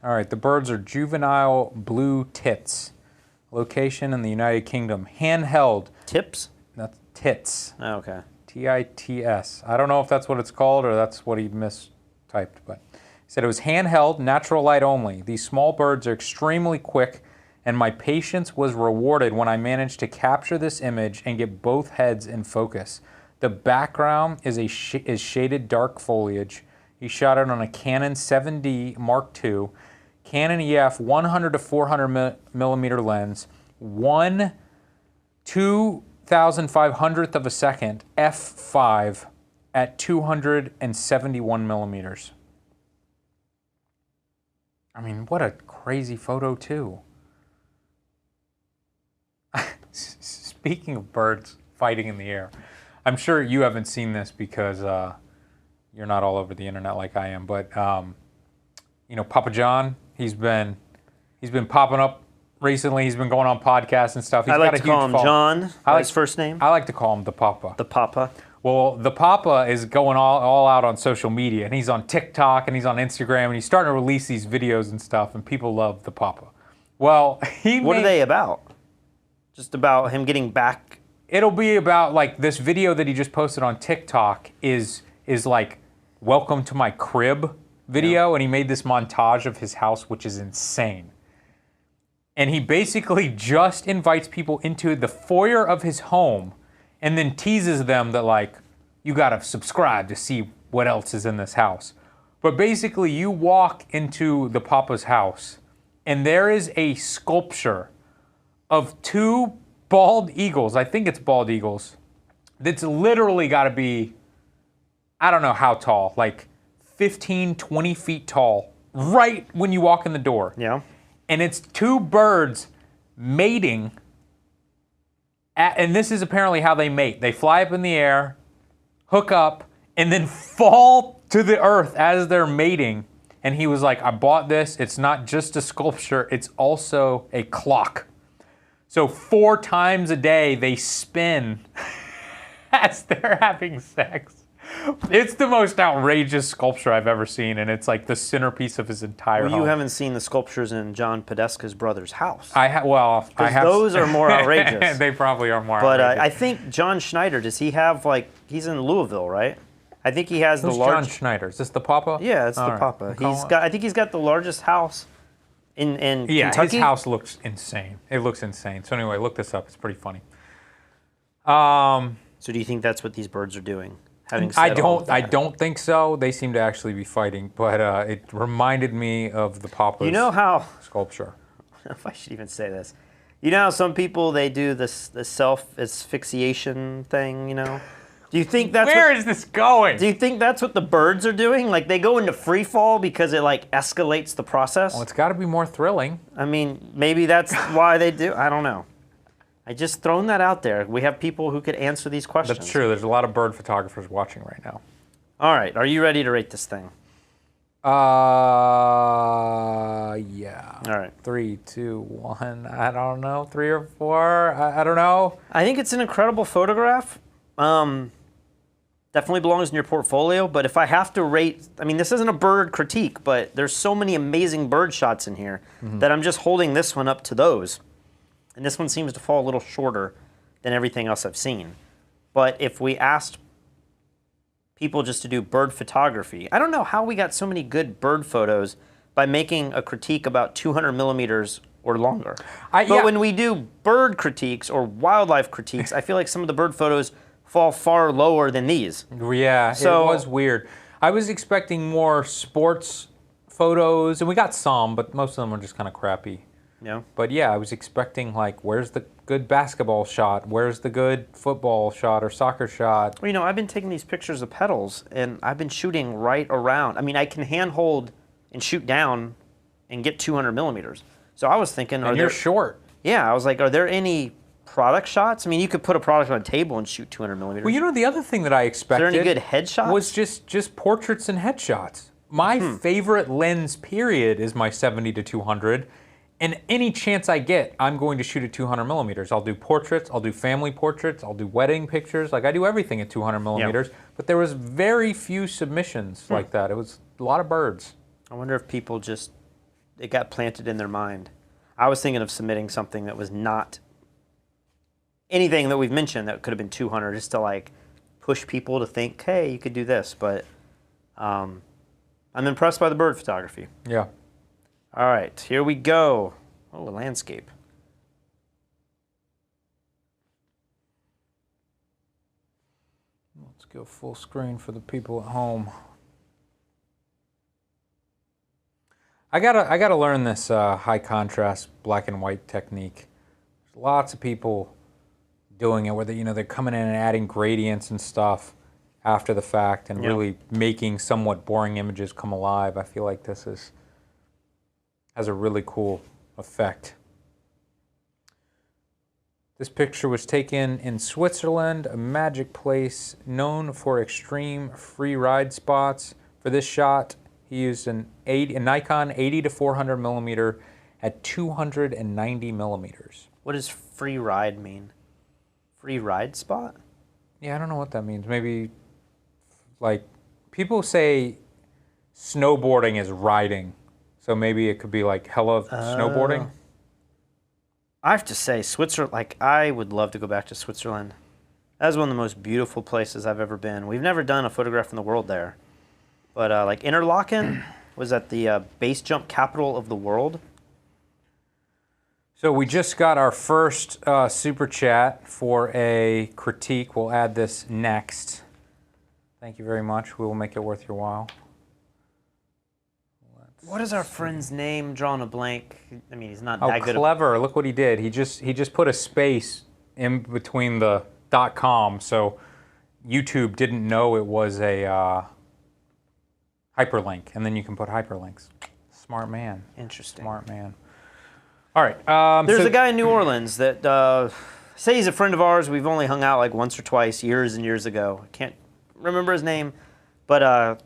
All right, the birds are juvenile blue tits. Location in the United Kingdom. Handheld. Tips? That's tits. Oh, okay. Tits. I don't know if that's what it's called or that's what he mistyped, but he said it was handheld, natural light only. These small birds are extremely quick, and my patience was rewarded when I managed to capture this image and get both heads in focus. The background is shaded dark foliage. He shot it on a Canon 7D Mark II, Canon EF 100 to 400 millimeter lens, 1/2500th of a second f/5 at 271 millimeters. I mean, what a crazy photo too. Speaking of birds fighting in the air, I'm sure you haven't seen this because you're not all over the internet like I am, but Papa John, he's been popping up recently. He's been going on podcasts and stuff. I like to call him John. His first name. I like to call him the Papa. The Papa. Well, the Papa is going all out on social media, and he's on TikTok and he's on Instagram, and he's starting to release these videos and stuff, and people love the Papa. Well, What are they about? Just about him getting back? It'll be about like this video that he just posted on TikTok is like welcome to my crib video, and he made this montage of his house, which is insane. And he basically just invites people into the foyer of his home and then teases them that like, you gotta subscribe to see what else is in this house. But basically you walk into the Papa's house and there is a sculpture of 2 bald eagles, I think it's bald eagles, that's literally gotta be, I don't know how tall, like 15, 20 feet tall, right when you walk in the door. Yeah. And it's 2 birds mating, and this is apparently how they mate. They fly up in the air, hook up, and then fall to the earth as they're mating. And he was like, I bought this. It's not just a sculpture, it's also a clock. So 4 times a day they spin as they're having sex. It's the most outrageous sculpture I've ever seen, and it's like the centerpiece of his entire home. Well, you haven't seen the sculptures in John Podesta's brother's house. I have. Those are more outrageous. They probably are more but outrageous. I think John Schneider, does he have he's in Louisville, right? I think he has Who's the largest. John Schneider? Is this the Papa? Yeah, it's All the right. Papa. I think he's got the largest house in Kentucky. His house looks insane. It looks insane. So anyway, look this up. It's pretty funny. So do you think that's what these birds are doing? I don't think so. They seem to actually be fighting, but it reminded me of the Papa's sculpture. I don't know if I should even say this. You know how some people, they do the self-asphyxiation thing, Do Do you think that's Where is this going? Do you think that's what the birds are doing? Like they go into free fall because it like escalates the process? Well, it's got to be more thrilling. I mean, maybe that's why they do. I don't know. I just thrown that out there. We have people who could answer these questions. That's true. There's a lot of bird photographers watching right now. All right. Are you ready to rate this thing? Yeah. All right. 3, 2, 1. I don't know. 3 or 4. I don't know. I think it's an incredible photograph. Definitely belongs in your portfolio. But if I have to rate, I mean, this isn't a bird critique, but there's so many amazing bird shots in here that I'm just holding this one up to those. And this one seems to fall a little shorter than everything else I've seen. But if we asked people just to do bird photography, I don't know how we got so many good bird photos by making a critique about 200 millimeters or longer. But when we do bird critiques or wildlife critiques, I feel like some of the bird photos fall far lower than these. Yeah, so, it was weird. I was expecting more sports photos, and we got some, but most of them were just kind of crappy. Yeah. But yeah, I was expecting like, where's the good basketball shot? Where's the good football shot or soccer shot? Well, you know, I've been taking these pictures of petals, and I've been shooting right around. I mean, I can handhold and shoot down and get 200 millimeters. So I was thinking, and you're short. Yeah, I was like, are there any product shots? I mean, you could put a product on a table and shoot 200 millimeters. Well, you know, the other thing that I expected Is there any good headshots? Was just portraits and headshots. My favorite lens, period, is my 70 to 200. And any chance I get, I'm going to shoot at 200 millimeters. I'll do portraits, I'll do family portraits, I'll do wedding pictures. Like, I do everything at 200 millimeters. Yep. But there was very few submissions like that. It was a lot of birds. I wonder if people just, it got planted in their mind. I was thinking of submitting something that was not anything that we've mentioned that could have been 200, just to like push people to think, hey, you could do this. But I'm impressed by the bird photography. Yeah. All right, here we go. Oh, a landscape. Let's go full screen for the people at home. I gotta learn this high contrast black and white technique. There's lots of people doing it, where they're coming in and adding gradients and stuff after the fact, and really making somewhat boring images come alive. I feel like this has a really cool effect. This picture was taken in Switzerland, a magic place known for extreme free ride spots. For this shot, he used a Nikon 80 to 400 millimeter at 290 millimeters. What does free ride mean? Free ride spot? Yeah, I don't know what that means. Maybe, like, people say snowboarding is riding. So maybe it could be like hella snowboarding. I have to say, Switzerland, like, I would love to go back to Switzerland. That is one of the most beautiful places I've ever been. We've never done a photograph in the world there. But like Interlaken was at the base jump capital of the world. So we just got our first super chat for a critique. We'll add this next. Thank you very much. We will make it worth your while. What is our friend's name? Drawing a blank. I mean, he's not that good. Oh, clever. Look what he did. He just put a space in between the .com, so YouTube didn't know it was a hyperlink, and then you can put hyperlinks. Smart man. Interesting. Smart man. All right. There's a guy in New Orleans that say he's a friend of ours. We've only hung out like once or twice years and years ago. I can't remember his name, but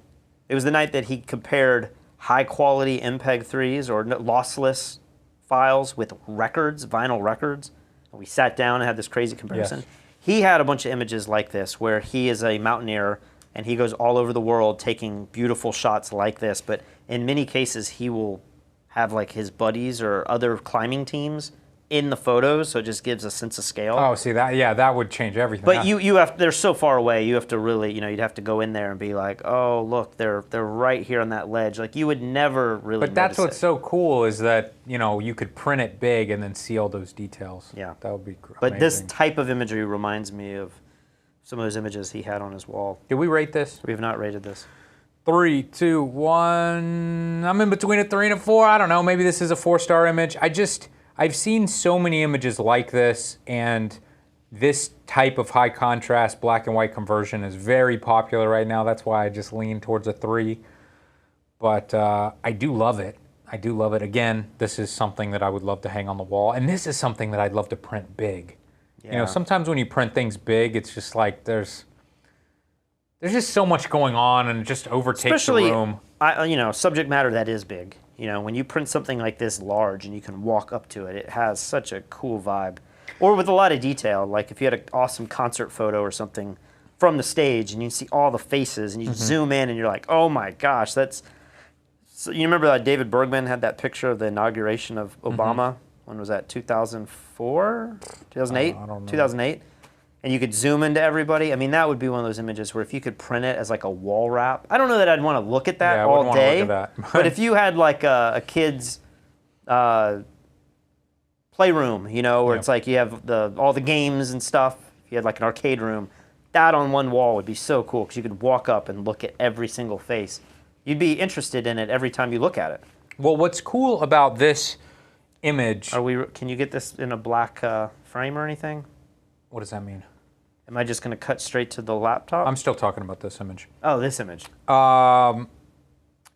it was the night that he compared high-quality MPEG 3s or lossless files with records, vinyl records. And we sat down and had this crazy comparison. Yes. He had a bunch of images like this where he is a mountaineer and he goes all over the world taking beautiful shots like this, but in many cases he will have like his buddies or other climbing teams in the photos, so it just gives a sense of scale. Oh, see that? Yeah, that would change everything. But you have, they're so far away. You have to really, you'd have to go in there and be like, oh, look, they're right here on that ledge. Like you would never really. But that's what's so cool is that you could print it big and then see all those details. Yeah, that would be great. But this type of imagery reminds me of some of those images he had on his wall. Did we rate this? We have not rated this. 3, 2, 1. I'm in between a 3 and a 4. I don't know. Maybe this is a 4-star image. I've seen so many images like this, and this type of high contrast black and white conversion is very popular right now. That's why I just lean towards a 3. But I do love it. I do love it. Again, this is something that I would love to hang on the wall. And this is something that I'd love to print big. Yeah. You know, sometimes when you print things big, it's just like there's just so much going on and it just overtakes the room. You know, subject matter that is big. You know, when you print something like this large and you can walk up to it, it has such a cool vibe. Or with a lot of detail, like if you had an awesome concert photo or something from the stage and you see all the faces and you zoom in and you're like, oh my gosh, that's... So you remember that David Bergman had that picture of the inauguration of Obama? When was that, 2004? 2008? I don't know. 2008? And you could zoom into everybody. I mean, that would be one of those images where if you could print it as like a wall wrap. I don't know that I'd want to look at that all day. Look at that. But if you had like a kid's playroom, you know, where it's like you have all the games and stuff. If you had like an arcade room, that on one wall would be so cool because you could walk up and look at every single face. You'd be interested in it every time you look at it. Well, what's cool about this image... Can you get this in a black frame or anything? What does that mean? Am I just going to cut straight to the laptop? I'm still talking about this image. Oh, this image.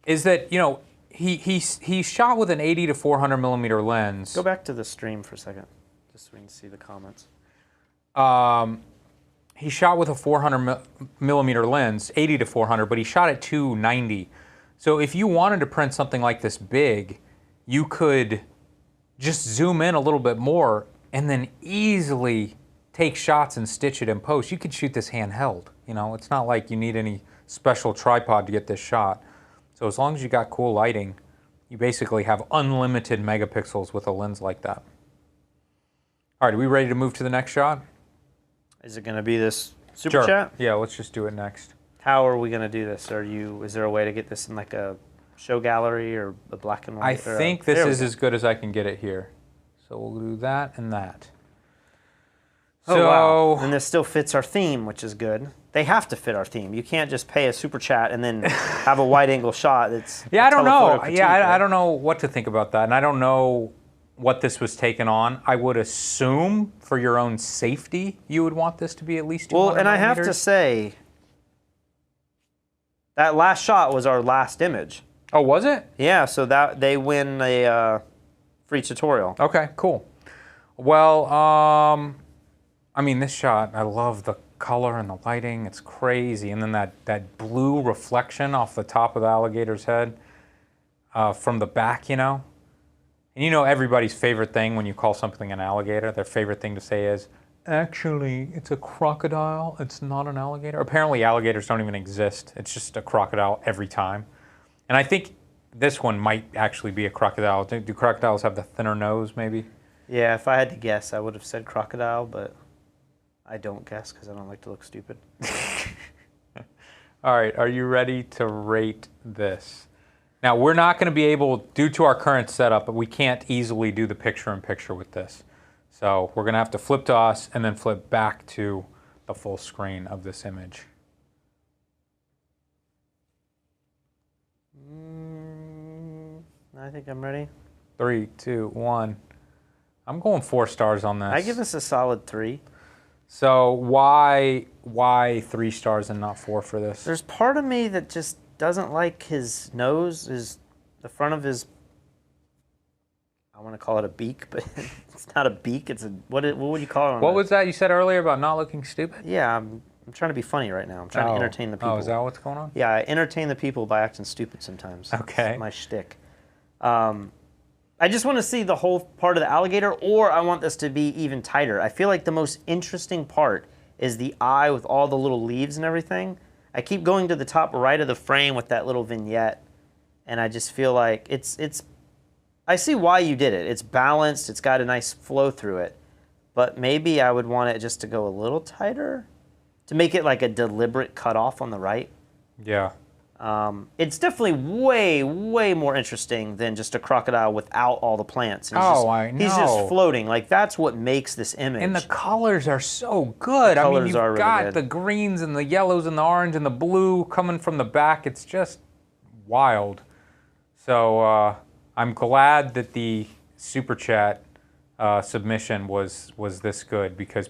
Is that, you know, he shot with an 80 to 400 millimeter lens. Go back to the stream for a second, just so we can see the comments. He shot with a 400 millimeter lens, 80 to 400, but he shot at 290. So if you wanted to print something like this big, you could just zoom in a little bit more and then easily take shots and stitch it in post. You could shoot this handheld. You know, it's not like you need any special tripod to get this shot. So as long as you got cool lighting, you basically have unlimited megapixels with a lens like that. All right, are we ready to move to the next shot? Is it going to be this super chat? Yeah, let's just do it next. How are we going to do this? Is there a way to get this in like a show gallery or a black and white? I think this is as good as I can get it here. So we'll do that and that. Oh, wow. And this still fits our theme, which is good. They have to fit our theme. You can't just pay a super chat and then have a wide angle shot. That's I don't know. I don't know what to think about that, and I don't know what this was taken on. I would assume for your own safety, you would want this to be at least 200 Well, and I have to say, that last shot was our last image. Oh, was it? Yeah, so that they win a free tutorial. Okay, cool. Well, I mean, this shot, I love the color and the lighting. It's crazy. And then that blue reflection off the top of the alligator's head from the back, you know? And you know everybody's favorite thing when you call something an alligator, their favorite thing to say is, actually, it's a crocodile. It's not an alligator. Apparently, alligators don't even exist. It's just a crocodile every time. And I think this one might actually be a crocodile. Do crocodiles have the thinner nose, maybe? Yeah, if I had to guess, I would have said crocodile, but I don't guess because I don't like to look stupid. All right, are you ready to rate this? Now, we're not going to be able, due to our current setup, but we can't easily do the picture-in-picture with this. So we're going to have to flip to us and then flip back to the full screen of this image. I think I'm ready. 3, 2, 1. I'm going 4 stars on this. I give this a solid 3. So why 3 stars and not 4 for this? There's part of me that just doesn't like his nose, the front of his, I want to call it a beak, but it's not a beak. It's a, what would you call it? What was that you said earlier about not looking stupid? Yeah, I'm trying to be funny right now. I'm trying to entertain the people. Oh, is that what's going on? Yeah, I entertain the people by acting stupid sometimes. Okay. It's my shtick. I just want to see the whole part of the alligator, or I want this to be even tighter. I feel like the most interesting part is the eye with all the little leaves and everything. I keep going to the top right of the frame with that little vignette, and I just feel like it's. I see why you did it. It's balanced. It's got a nice flow through it, but maybe I would want it just to go a little tighter, to make it like a deliberate cutoff on the right. Yeah. It's definitely way more interesting than just a crocodile without all the plants. I know. He's just floating. Like, that's what makes this image. And the colors are so good. I mean, you've got the greens and the yellows and the orange and the blue coming from the back. It's just wild. So I'm glad that the Super Chat submission was this good, because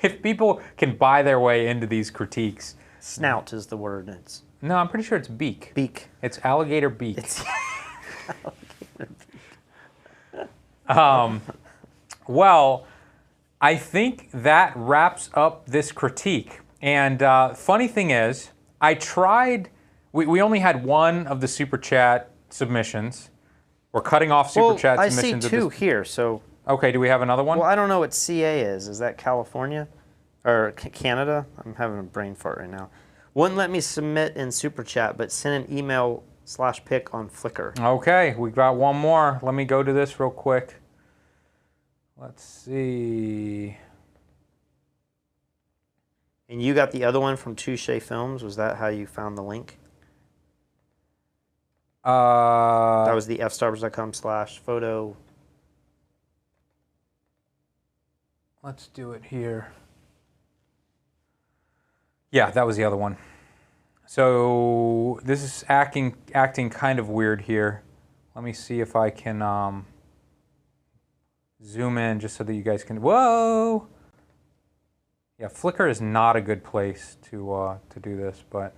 if people can buy their way into these critiques. Snout is the word. It's No, I'm pretty sure it's beak. beak. It's alligator beak. It's Well, I think that wraps up this critique. And funny thing is, I tried, we only had one of the Super Chat submissions. We're cutting off Super Chat I submissions. see two here, so... Okay, do we have another one? Well, I don't know what CA is. Is that California? Or Canada? I'm having a brain fart right now. Wouldn't let me submit in Super Chat, but send an email/pic on Flickr. Okay, we got one more. Let me go to this real quick. Let's see. And you got the other one from Touche Films. Was that how you found the link? That was the fstoppers.com/photo. Let's do it here. Yeah, that was the other one. So this is acting kind of weird here. Let me see if I can zoom in just so that you guys can. Whoa! Yeah, Flickr is not a good place to do this, but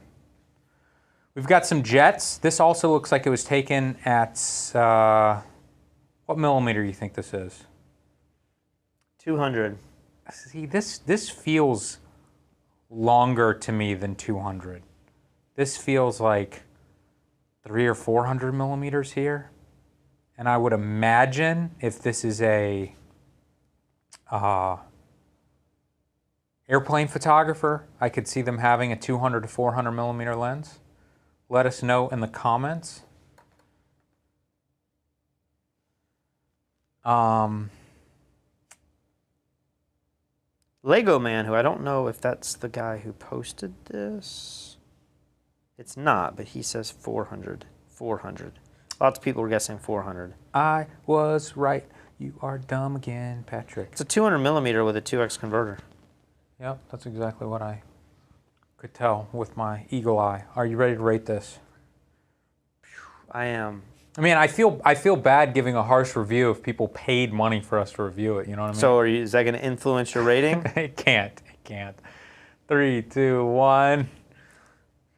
we've got some jets. This also looks like it was taken at what millimeter do you think this is? 200. See, this feels longer to me than 200. This feels like 300 or 400 millimeters here. And I would imagine if this is a airplane photographer, I could see them having a 200 to 400 millimeter lens. Let us know in the comments. Lego Man, who I don't know if that's the guy who posted this. It's not, but he says 400. 400. Lots of people were guessing 400. I was right. You are dumb again, Patrick. It's a 200 millimeter with a 2x converter. Yep, that's exactly what I could tell with my eagle eye. Are you ready to rate this? I am. I mean, I feel bad giving a harsh review if people paid money for us to review it. You know what I mean? So is that going to influence your rating? It can't. 3, 2, 1.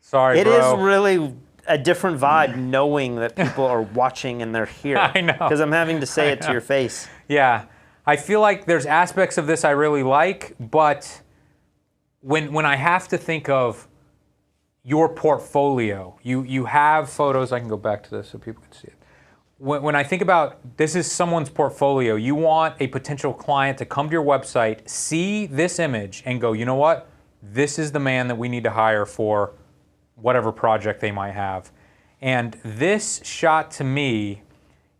Sorry, It bro. is really a different vibe knowing that people are watching and they're here. I know. Because I'm having to say it to your face. Yeah. I feel like there's aspects of this I really like, but when I have to think of your portfolio, you have photos. I can go back to this so people can see it. When I think about this is someone's portfolio, you want a potential client to come to your website, see this image, and go, you know what? This is the man that we need to hire for whatever project they might have. And this shot to me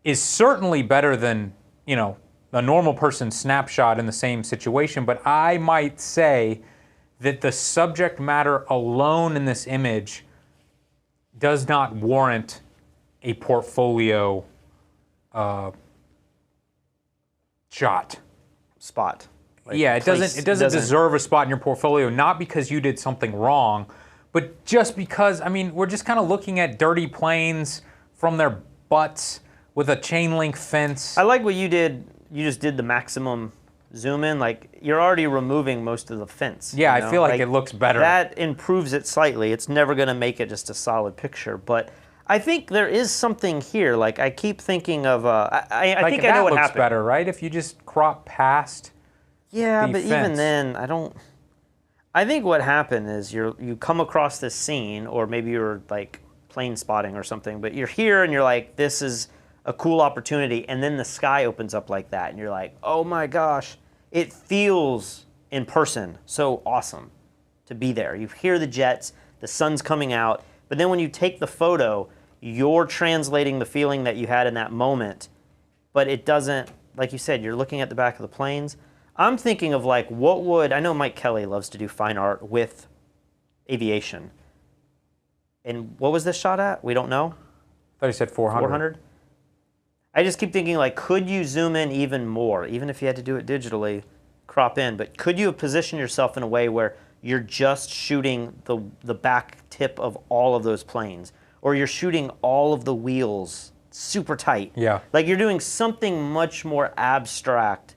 is certainly better than, you know, a normal person's snapshot in the same situation, but I might say that the subject matter alone in this image does not warrant a portfolio shot. Spot. Like Yeah, it doesn't deserve a spot in your portfolio, not because you did something wrong, but just because, I mean, we're just kind of looking at dirty planes from their butts with a chain link fence. I like what you did. You just did the maximum zoom in. Like, you're already removing most of the fence. Yeah, you know? I feel like it looks better. That improves it slightly. It's never going to make it just a solid picture, but I think there is something here. Like, I keep thinking of, I like think I know what that looks happened. better, right? If you just crop past. Yeah, the but fence. even then, I think what happened is you come across this scene, or maybe you're like plane spotting or something, but you're here and you're like, this is a cool opportunity, and then the sky opens up like that, and you're like, oh my gosh, it feels in person so awesome to be there. You hear the jets, the sun's coming out, but then when you take the photo, you're translating the feeling that you had in that moment, but it doesn't, like you said, you're looking at the back of the planes. I'm thinking of like, I know Mike Kelly loves to do fine art with aviation. And what was this shot at? We don't know. I thought you said 400. 400? I just keep thinking like, could you zoom in even more? Even if you had to do it digitally, crop in, but could you have positioned yourself in a way where you're just shooting the back tip of all of those planes, or you're shooting all of the wheels super tight? Yeah. Like you're doing something much more abstract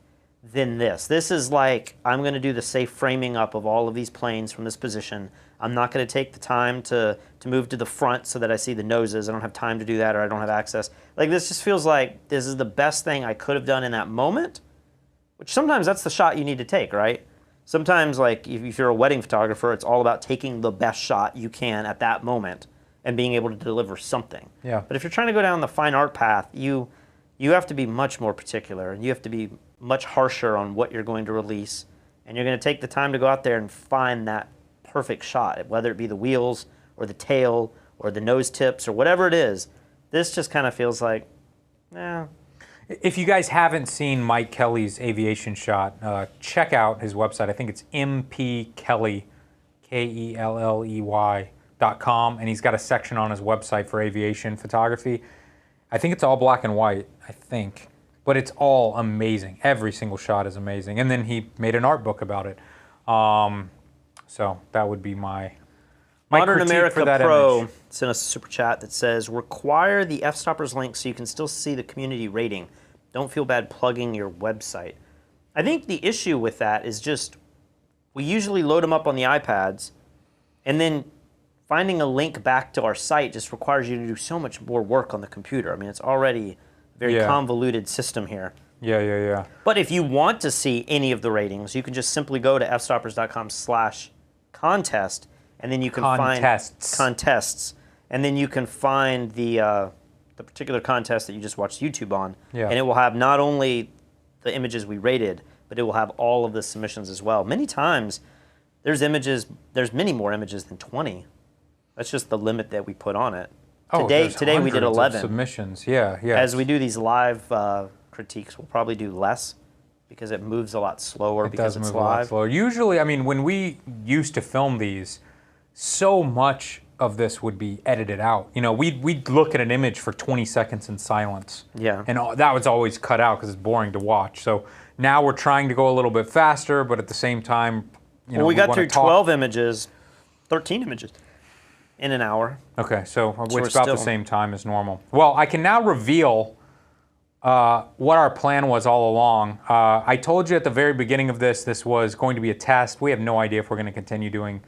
than this. This is like, I'm going to do the safe framing up of all of these planes from this position. I'm not going to take the time to move to the front so that I see the noses. I don't have time to do that, or I don't have access. Like, this just feels like this is the best thing I could have done in that moment, which sometimes that's the shot you need to take, right? Sometimes, like, if you're a wedding photographer, it's all about taking the best shot you can at that moment and being able to deliver something. Yeah. But if you're trying to go down the fine art path, you have to be much more particular, and you have to be much harsher on what you're going to release, and you're going to take the time to go out there and find that perfect shot, whether it be the wheels or the tail or the nose tips or whatever it is. This just kind of feels like, If you guys haven't seen Mike Kelly's aviation shot, check out his website. I think it's mpkelly, KELLEY.com, and he's got a section on his website for aviation photography. I think it's all black and white, I think, but it's all amazing. Every single shot is amazing. And then he made an art book about it. So that would be my Modern critique America for that Pro image. sent us a super chat that says, require the Fstoppers link so you can still see the community rating. Don't feel bad plugging your website. I think the issue with that is just, we usually load them up on the iPads, and then finding a link back to our site just requires you to do so much more work on the computer. I mean, it's already a very convoluted system here. Yeah. But if you want to see any of the ratings, you can just simply go to fstoppers.com/contest, and then you can find contests, and then you can find the particular contest that you just watched YouTube on, and it will have not only the images we rated, but it will have all of the submissions as well. Many times, there's many more images than 20. That's just the limit that we put on it. Today we did 11 submissions. Yeah. As we do these live critiques, we'll probably do less because it moves a lot slower because it's live. A lot slower. Usually, I mean, when we used to film these, so much of this would be edited out. You know, we'd look at an image for 20 seconds in silence. Yeah. And that was always cut out because it's boring to watch. So now we're trying to go a little bit faster, but at the same time, you know, we got through 12 images, 13 images in an hour. Okay, so it's about the same time as normal. Well, I can now reveal what our plan was all along. I told you at the very beginning of this was going to be a test. We have no idea if we're going to continue doing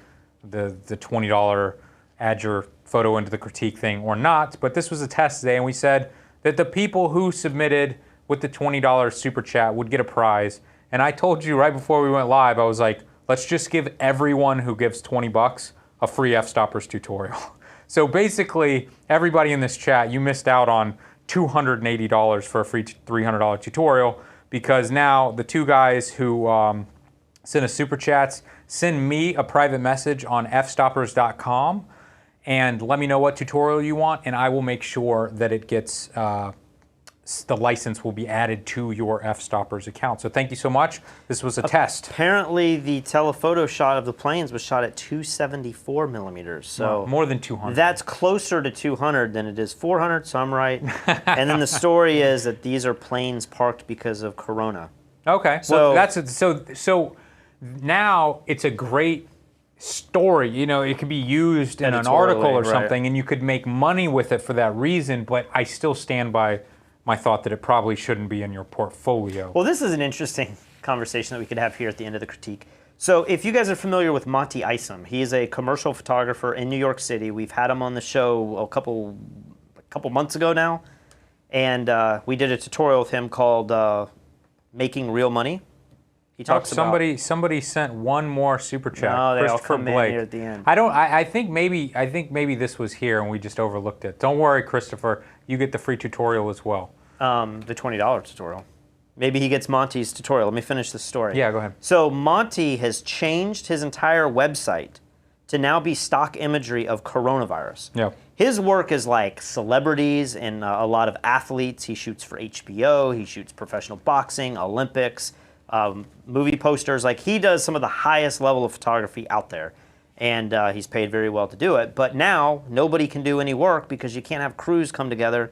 the $20 add your photo into the critique thing or not, but this was a test today, and we said that the people who submitted with the $20 super chat would get a prize. And I told you right before we went live, I was like, let's just give everyone who gives $20 a free Fstoppers tutorial. So basically, everybody in this chat, you missed out on $280 for a free $300 tutorial, because now the two guys who send us super chats, send me a private message on fstoppers.com and let me know what tutorial you want, and I will make sure that it gets, the license will be added to your Fstoppers account. So thank you so much. This was a test. Apparently the telephoto shot of the planes was shot at 274 millimeters. So more than 200. That's closer to 200 than it is 400, so I'm right. And then the story is that these are planes parked because of Corona. Okay, so well, so now it's a great story. You know, it could be used in an article or something, and you could make money with it for that reason, but I still stand by my thought that it probably shouldn't be in your portfolio. Well, this is an interesting conversation that we could have here at the end of the critique. So if you guys are familiar with Monty Isom, he is a commercial photographer in New York City. We've had him on the show a couple months ago now, and we did a tutorial with him called Making Real Money. He talks about somebody sent one more super chat. No, they all come in here at the end. I think maybe this was here and we just overlooked it. Don't worry, Christopher. You get the free tutorial as well. The $20 tutorial. Maybe he gets Monty's tutorial. Let me finish the story. Yeah, go ahead. So Monty has changed his entire website to now be stock imagery of coronavirus. Yeah. His work is like celebrities and a lot of athletes. He shoots for HBO. He shoots professional boxing, Olympics, movie posters. Like, he does some of the highest level of photography out there, and he's paid very well to do it. But now nobody can do any work because you can't have crews come together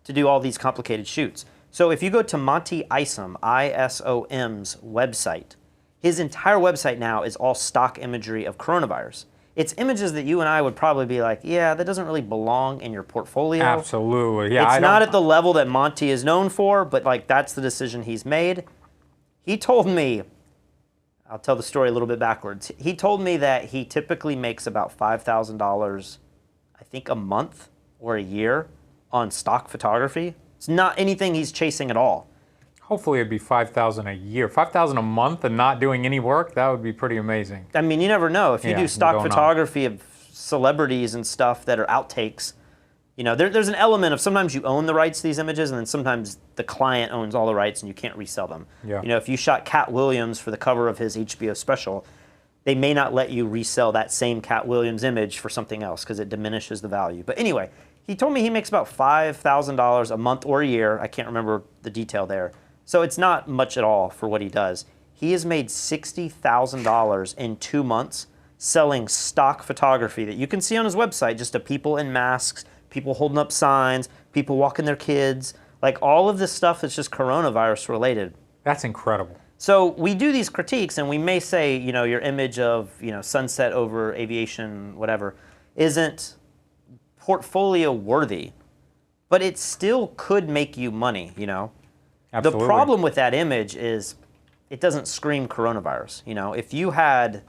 to do all these complicated shoots. So if you go to Monty Isom, ISOM's website, his entire website now is all stock imagery of coronavirus. It's images that you and I would probably be like, yeah, that doesn't really belong in your portfolio. Absolutely, yeah. It's not at the level that Monty is known for, but like, that's the decision he's made. He told me, I'll tell the story a little bit backwards. He told me that he typically makes about $5,000, I think, a month or a year on stock photography. It's not anything he's chasing at all. Hopefully it'd be $5,000 a year. $5,000 a month and not doing any work, that would be pretty amazing. I mean, you never know. If you Yeah, do stock going on. photography of celebrities and stuff that are outtakes, you know, there's an element of sometimes you own the rights to these images, and then sometimes the client owns all the rights and you can't resell them. Yeah. You know, if you shot Cat Williams for the cover of his HBO special, they may not let you resell that same Cat Williams image for something else because it diminishes the value. But anyway, he told me he makes about $5,000 a month or a year. I can't remember the detail there. So it's not much at all for what he does. He has made $60,000 in 2 months selling stock photography that you can see on his website, just of people in masks, people holding up signs, people walking their kids, like all of this stuff that's just coronavirus related. That's incredible. So we do these critiques and we may say, you know, your image of, you know, sunset over aviation, whatever, isn't portfolio worthy, but it still could make you money, you know? Absolutely. The problem with that image is it doesn't scream coronavirus. You know, if you had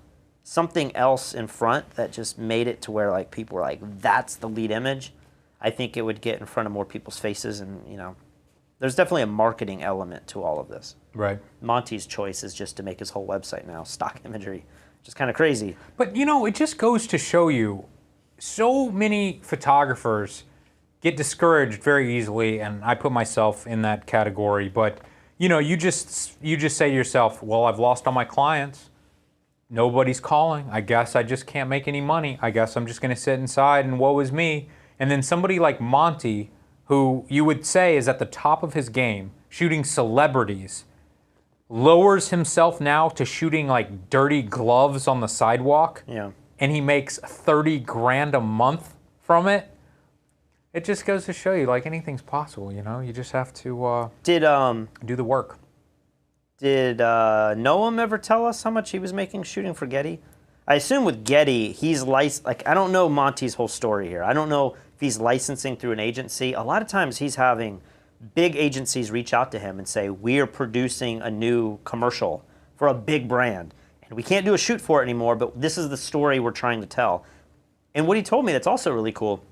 something else in front that just made it to where like people were like, that's the lead image, I think it would get in front of more people's faces. And, you know, there's definitely a marketing element to all of this. Right. Monty's choice is just to make his whole website now stock imagery, which is kind of crazy. But, you know, it just goes to show you so many photographers get discouraged very easily, and I put myself in that category. But you know, you just say to yourself, well, I've lost all my clients. Nobody's calling. I guess I just can't make any money. I guess I'm just going to sit inside and woe is me. And then somebody like Monty, who you would say is at the top of his game, shooting celebrities, lowers himself now to shooting like dirty gloves on the sidewalk. Yeah. And he makes 30 grand a month from it. It just goes to show you, like, anything's possible, you know? You just have to do the work. Did Noam ever tell us how much he was making shooting for Getty? I assume with Getty, he's like, I don't know Monty's whole story here. I don't know if he's licensing through an agency. A lot of times he's having big agencies reach out to him and say, we are producing a new commercial for a big brand. And we can't do a shoot for it anymore, but this is the story we're trying to tell. And what he told me that's also really cool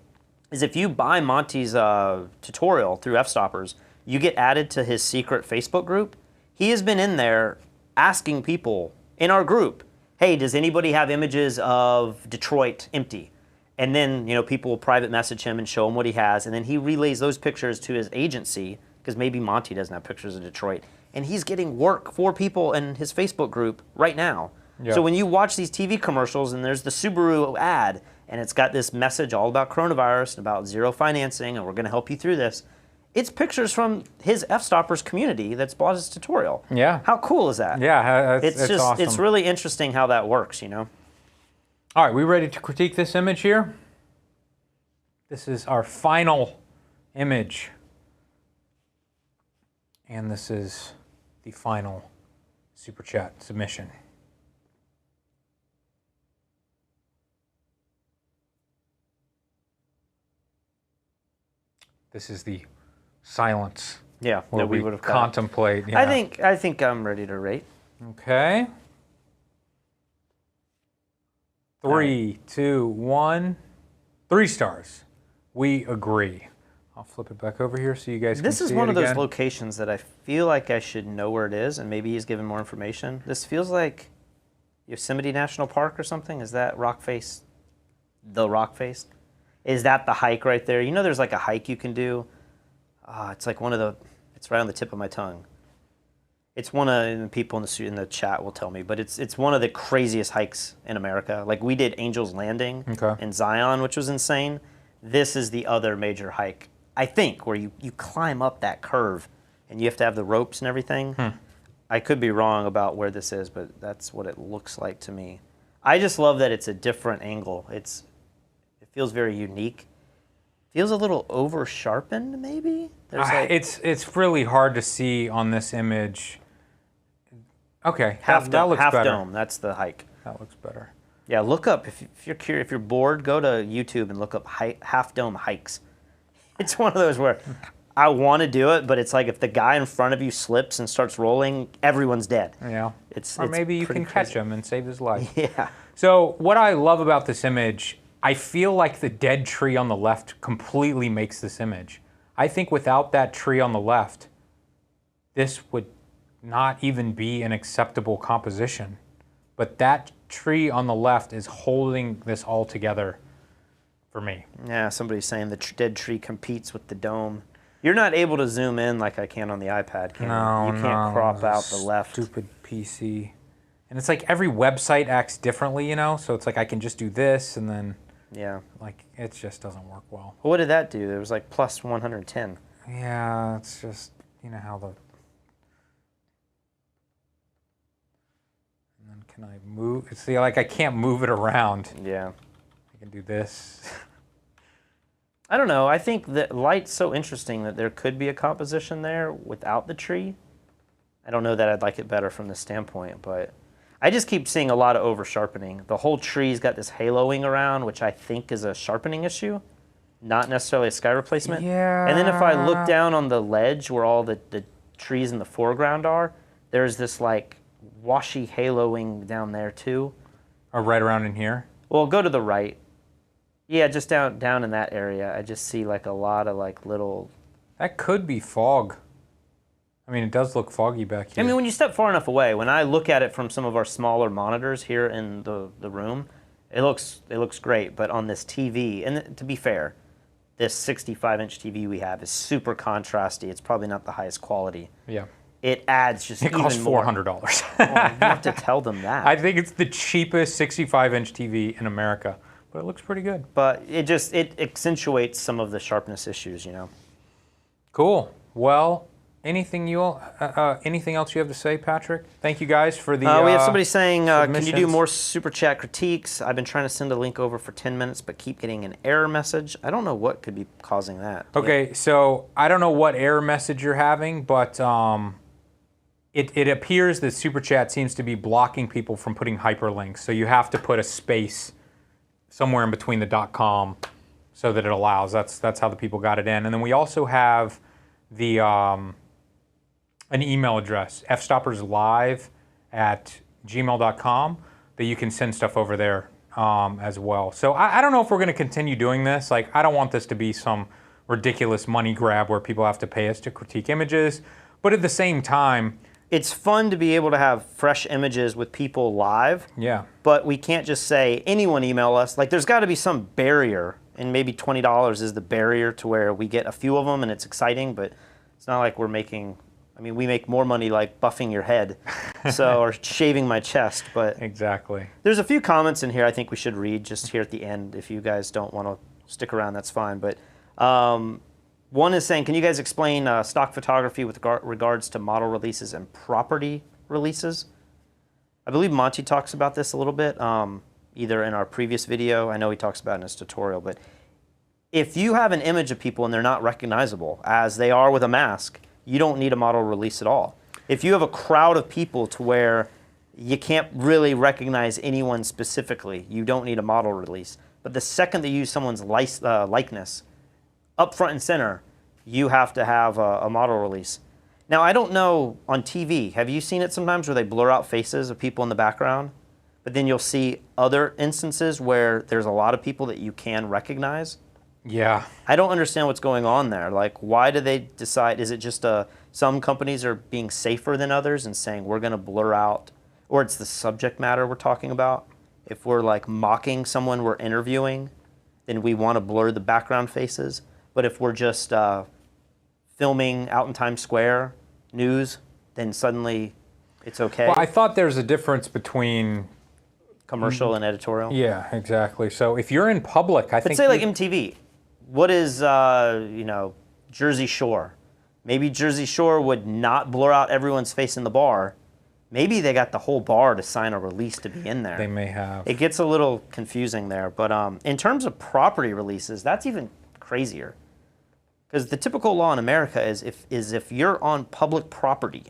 is if you buy Monty's tutorial through Fstoppers, you get added to his secret Facebook group. He has been in there asking people in our group, hey, does anybody have images of Detroit empty? And then, you know, people will private message him and show him what he has, and then he relays those pictures to his agency, because maybe Monty doesn't have pictures of Detroit, and he's getting work for people in his Facebook group right now. Yeah. So when you watch these TV commercials and there's the Subaru ad, and it's got this message all about coronavirus and about zero financing, and we're going to help you through this. It's pictures from his Fstoppers community that's bought his tutorial. Yeah. How cool is that? Yeah, it's just awesome. It's really interesting how that works, you know. All right, we ready to critique this image here? This is our final image. And this is the final Super Chat submission. This is the silence. Yeah, where that we we would have got. contemplate. Yeah. I think I'm ready to rate. Okay. 3, 2, 1. 3 stars. We agree. I'll flip it back over here so you guys can see it This is one of those again. locations that I feel like I should know where it is, and maybe he's given more information. This feels like Yosemite National Park or something. Is that Rock Face? The Rock Face? Is that the hike right there? You know there's like a hike you can do? It's like it's right on the tip of my tongue. It's one of the people in the chat will tell me, but it's one of the craziest hikes in America. Like we did Angel's Landing in Zion, which was insane. This is the other major hike, I think, where you climb up that curve and you have to have the ropes and everything. I could be wrong about where this is, but that's what it looks like to me. I just love that it's a different angle. It feels very unique. Feels a little over sharpened, maybe. There's like it's really hard to see on this image. Okay, half that looks better. dome. That's the hike. That looks better. Yeah, look up if you're curious. If you're bored, go to YouTube and look up Half Dome hikes. It's one of those where I want to do it, but it's like if the guy in front of you slips and starts rolling, everyone's dead. Yeah. It's maybe you can crazy. catch him and save his life. Yeah. So what I love about this image, I feel like the dead tree on the left completely makes this image. I think without that tree on the left, this would not even be an acceptable composition. But that tree on the left is holding this all together for me. Yeah, somebody's saying the dead tree competes with the dome. You're not able to zoom in like I can on the iPad, can you? You can't crop out the left. Stupid PC. And it's like every website acts differently, you know? So it's like I can just do this and then, Yeah. like, it just doesn't work well. Well, what did that do? It was like plus 110. Yeah, it's just, you know how the... And then can I move? See, like I can't move it around. Yeah. I can do this. I don't know. I think that light's so interesting that there could be a composition there without the tree. I don't know that I'd like it better from this standpoint, but I just keep seeing a lot of over sharpening. The whole tree's got this haloing around, which I think is a sharpening issue, not necessarily a sky replacement. Yeah. And then if I look down on the ledge where all the trees in the foreground are, there's this like washy haloing down there too. Or right around in here? Well, go to the right. Yeah, just down in that area. I just see like a lot of like little... That could be fog. I mean, it does look foggy back here. I mean, when you step far enough away, when I look at it from some of our smaller monitors here in the room, it looks great. But on this TV, and to be fair, this 65-inch TV we have is super contrasty. It's probably not the highest quality. Yeah. It adds just It even costs more. $400. Well, you have to tell them that. I think it's the cheapest 65-inch TV in America, but it looks pretty good. But it accentuates some of the sharpness issues, you know. Cool. Well, anything else you have to say, Patrick? Thank you guys for the we have somebody saying, can you do submissions. more super chat critiques? I've been trying to send a link over for 10 minutes, but keep getting an error message. I don't know what could be causing that. Okay, so I don't know what error message you're having, but it appears that Super Chat seems to be blocking people from putting hyperlinks. So you have to put a space somewhere in between the .com so that it allows. That's how the people got it in. And then we also have the an email address, fstopperslive@gmail.com, that you can send stuff over there as well. So I don't know if we're going to continue doing this. Like, I don't want this to be some ridiculous money grab where people have to pay us to critique images. But at the same time, it's fun to be able to have fresh images with people live. Yeah. But we can't just say, anyone email us. Like, there's got to be some barrier, and maybe $20 is the barrier to where we get a few of them and it's exciting, but it's not like we're making... I mean, we make more money like buffing your head, or shaving my chest, but... Exactly. There's a few comments in here I think we should read just here at the end. If you guys don't want to stick around, that's fine. But one is saying, can you guys explain stock photography with regards to model releases and property releases? I believe Monty talks about this a little bit, either in our previous video. I know he talks about it in his tutorial. But if you have an image of people and they're not recognizable, as they are with a mask, you don't need a model release at all. If you have a crowd of people to where you can't really recognize anyone specifically, you don't need a model release. But the second that you use someone's likeness, up front and center, you have to have a model release. Now, I don't know on TV, have you seen it sometimes where they blur out faces of people in the background? But then you'll see other instances where there's a lot of people that you can recognize. Yeah. I don't understand what's going on there. Like, why do they decide? Is it just some companies are being safer than others and saying we're going to blur out, or it's the subject matter we're talking about? If we're like mocking someone we're interviewing, then we want to blur the background faces. But if we're just filming out in Times Square news, then suddenly it's okay. Well, I thought there's a difference between commercial and editorial. Yeah, exactly. So if you're in public, I think. But say like MTV. What is, Jersey Shore? Maybe Jersey Shore would not blur out everyone's face in the bar. Maybe they got the whole bar to sign a release to be in there. They may have. It gets a little confusing there. But in terms of property releases, that's even crazier. Because the typical law in America is if you're on public property,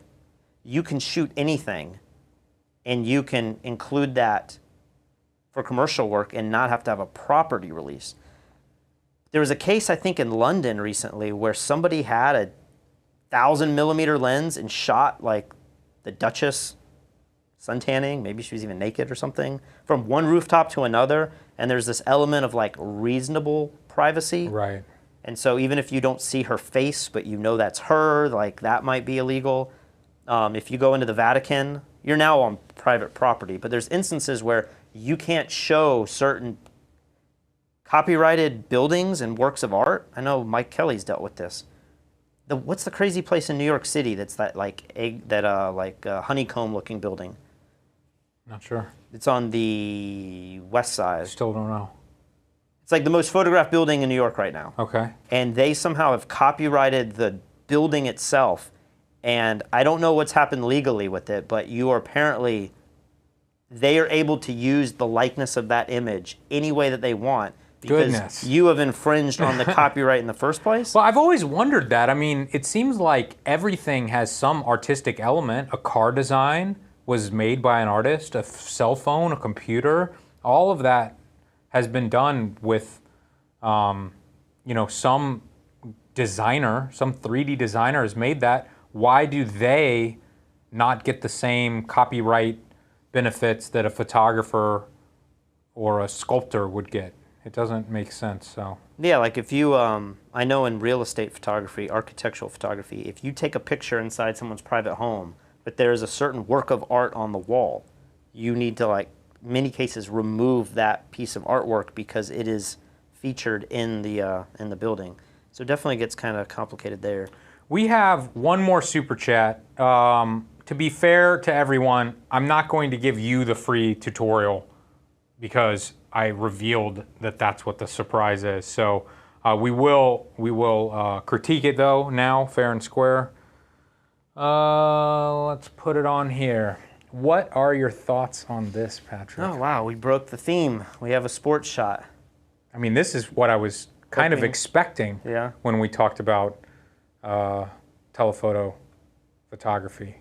you can shoot anything, and you can include that for commercial work and not have to have a property release. There was a case, I think, in London recently where somebody had a 1,000mm lens and shot like the Duchess suntanning, maybe she was even naked or something, from one rooftop to another. And there's this element of like reasonable privacy. Right. And so even if you don't see her face, but you know that's her, like that might be illegal. If you go into the Vatican, you're now on private property, but there's instances where you can't show certain copyrighted buildings and works of art. I know Mike Kelly's dealt with this. What's the crazy place in New York City that's that like honeycomb looking building? Not sure. It's on the west side. Still don't know. It's like the most photographed building in New York right now. Okay. And they somehow have copyrighted the building itself. And I don't know what's happened legally with it, but you are apparently, they are able to use the likeness of that image any way that they want. Because Goodness. you have infringed on the copyright in the first place. Well, I've always wondered that. I mean, it seems like everything has some artistic element. A car design was made by an artist, a cell phone, a computer, all of that has been done with, some designer, some 3D designer has made that. Why do they not get the same copyright benefits that a photographer or a sculptor would get? It doesn't make sense. So yeah, like if you, I know in real estate photography, architectural photography, if you take a picture inside someone's private home, but there is a certain work of art on the wall, you need to, like, in many cases, remove that piece of artwork because it is featured in the building. So it definitely gets kind of complicated there. we have one more super chat. To be fair to everyone, I'm not going to give you the free tutorial because I revealed that that's what the surprise is. So we will critique it though now, fair and square. Let's put it on here. What are your thoughts on this, Patrick? Oh wow, we broke the theme. We have a sports shot. I mean, this is what I was kind of expecting when we talked about telephoto photography.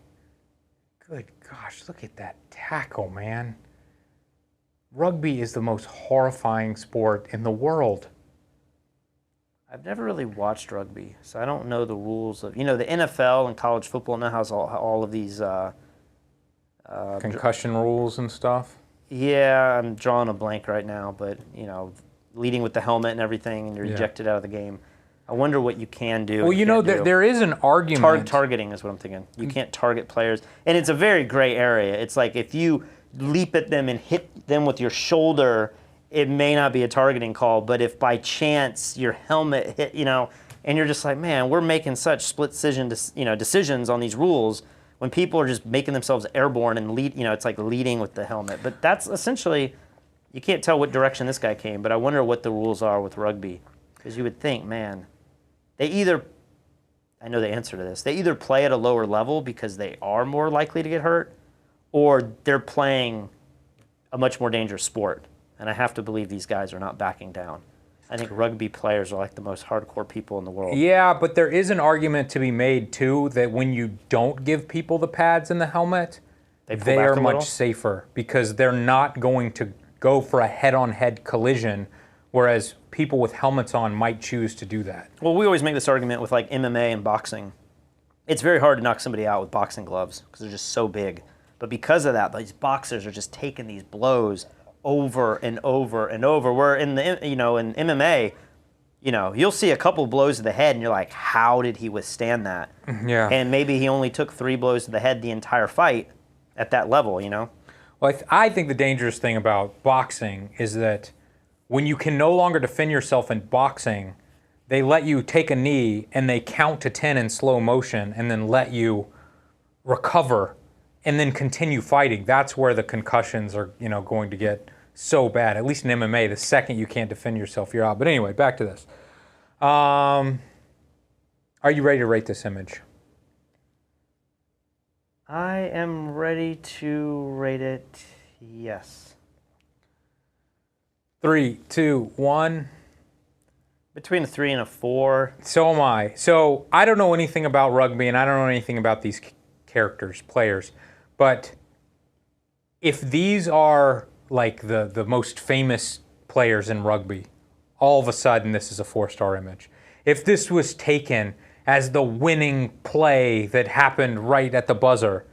Good gosh, look at that tackle, man. Rugby is the most horrifying sport in the world. I've never really watched rugby, so I don't know the rules of, the NFL and college football now has all of these Concussion rules and stuff. Yeah, I'm drawing a blank right now, but leading with the helmet and everything, and you're ejected out of the game. I wonder what you can do. Well, there is an argument. Targeting is what I'm thinking. You can't target players, and it's a very gray area. It's like if you leap at them and hit them with your shoulder, it may not be a targeting call, but if by chance your helmet hit, and you're just like, man, we're making such split decision, decisions on these rules when people are just making themselves airborne and lead, it's like leading with the helmet. But that's essentially, you can't tell what direction this guy came, but I wonder what the rules are with rugby. Because you would think, man, I know the answer to this, they either play at a lower level because they are more likely to get hurt, or they're playing a much more dangerous sport. And I have to believe these guys are not backing down. I think rugby players are like the most hardcore people in the world. Yeah, but there is an argument to be made, too, that when you don't give people the pads and the helmet, they are much safer because they're not going to go for a head-on-head collision, whereas people with helmets on might choose to do that. Well, we always make this argument with like MMA and boxing. It's very hard to knock somebody out with boxing gloves because they're just so big. But because of that, these boxers are just taking these blows over and over and over. Where in in MMA, you'll see a couple blows to the head and you're like, how did he withstand that? Yeah. And maybe he only took 3 blows to the head the entire fight at that level, Well, I think the dangerous thing about boxing is that when you can no longer defend yourself in boxing, they let you take a knee and they count to 10 in slow motion and then let you recover and then continue fighting. That's where the concussions are, going to get so bad. At least in MMA, the second you can't defend yourself, you're out. But anyway, back to this. Are you ready to rate this image? I am ready to rate it, yes. 3, 2, 1. Between a 3 and a 4. So am I. So I don't know anything about rugby and I don't know anything about these characters, players. But if these are like the most famous players in rugby, all of a sudden this is a 4-star image. If this was taken as the winning play that happened right at the buzzer,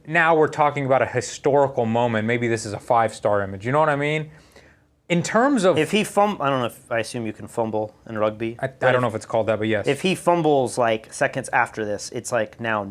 now we're talking about a historical moment. Maybe this is a 5-star image. You know what I mean? In terms of... If he fumbles, I don't know if, I assume you can fumble in rugby. I don't know if it's called that, but yes. If he fumbles like seconds after this, it's like now...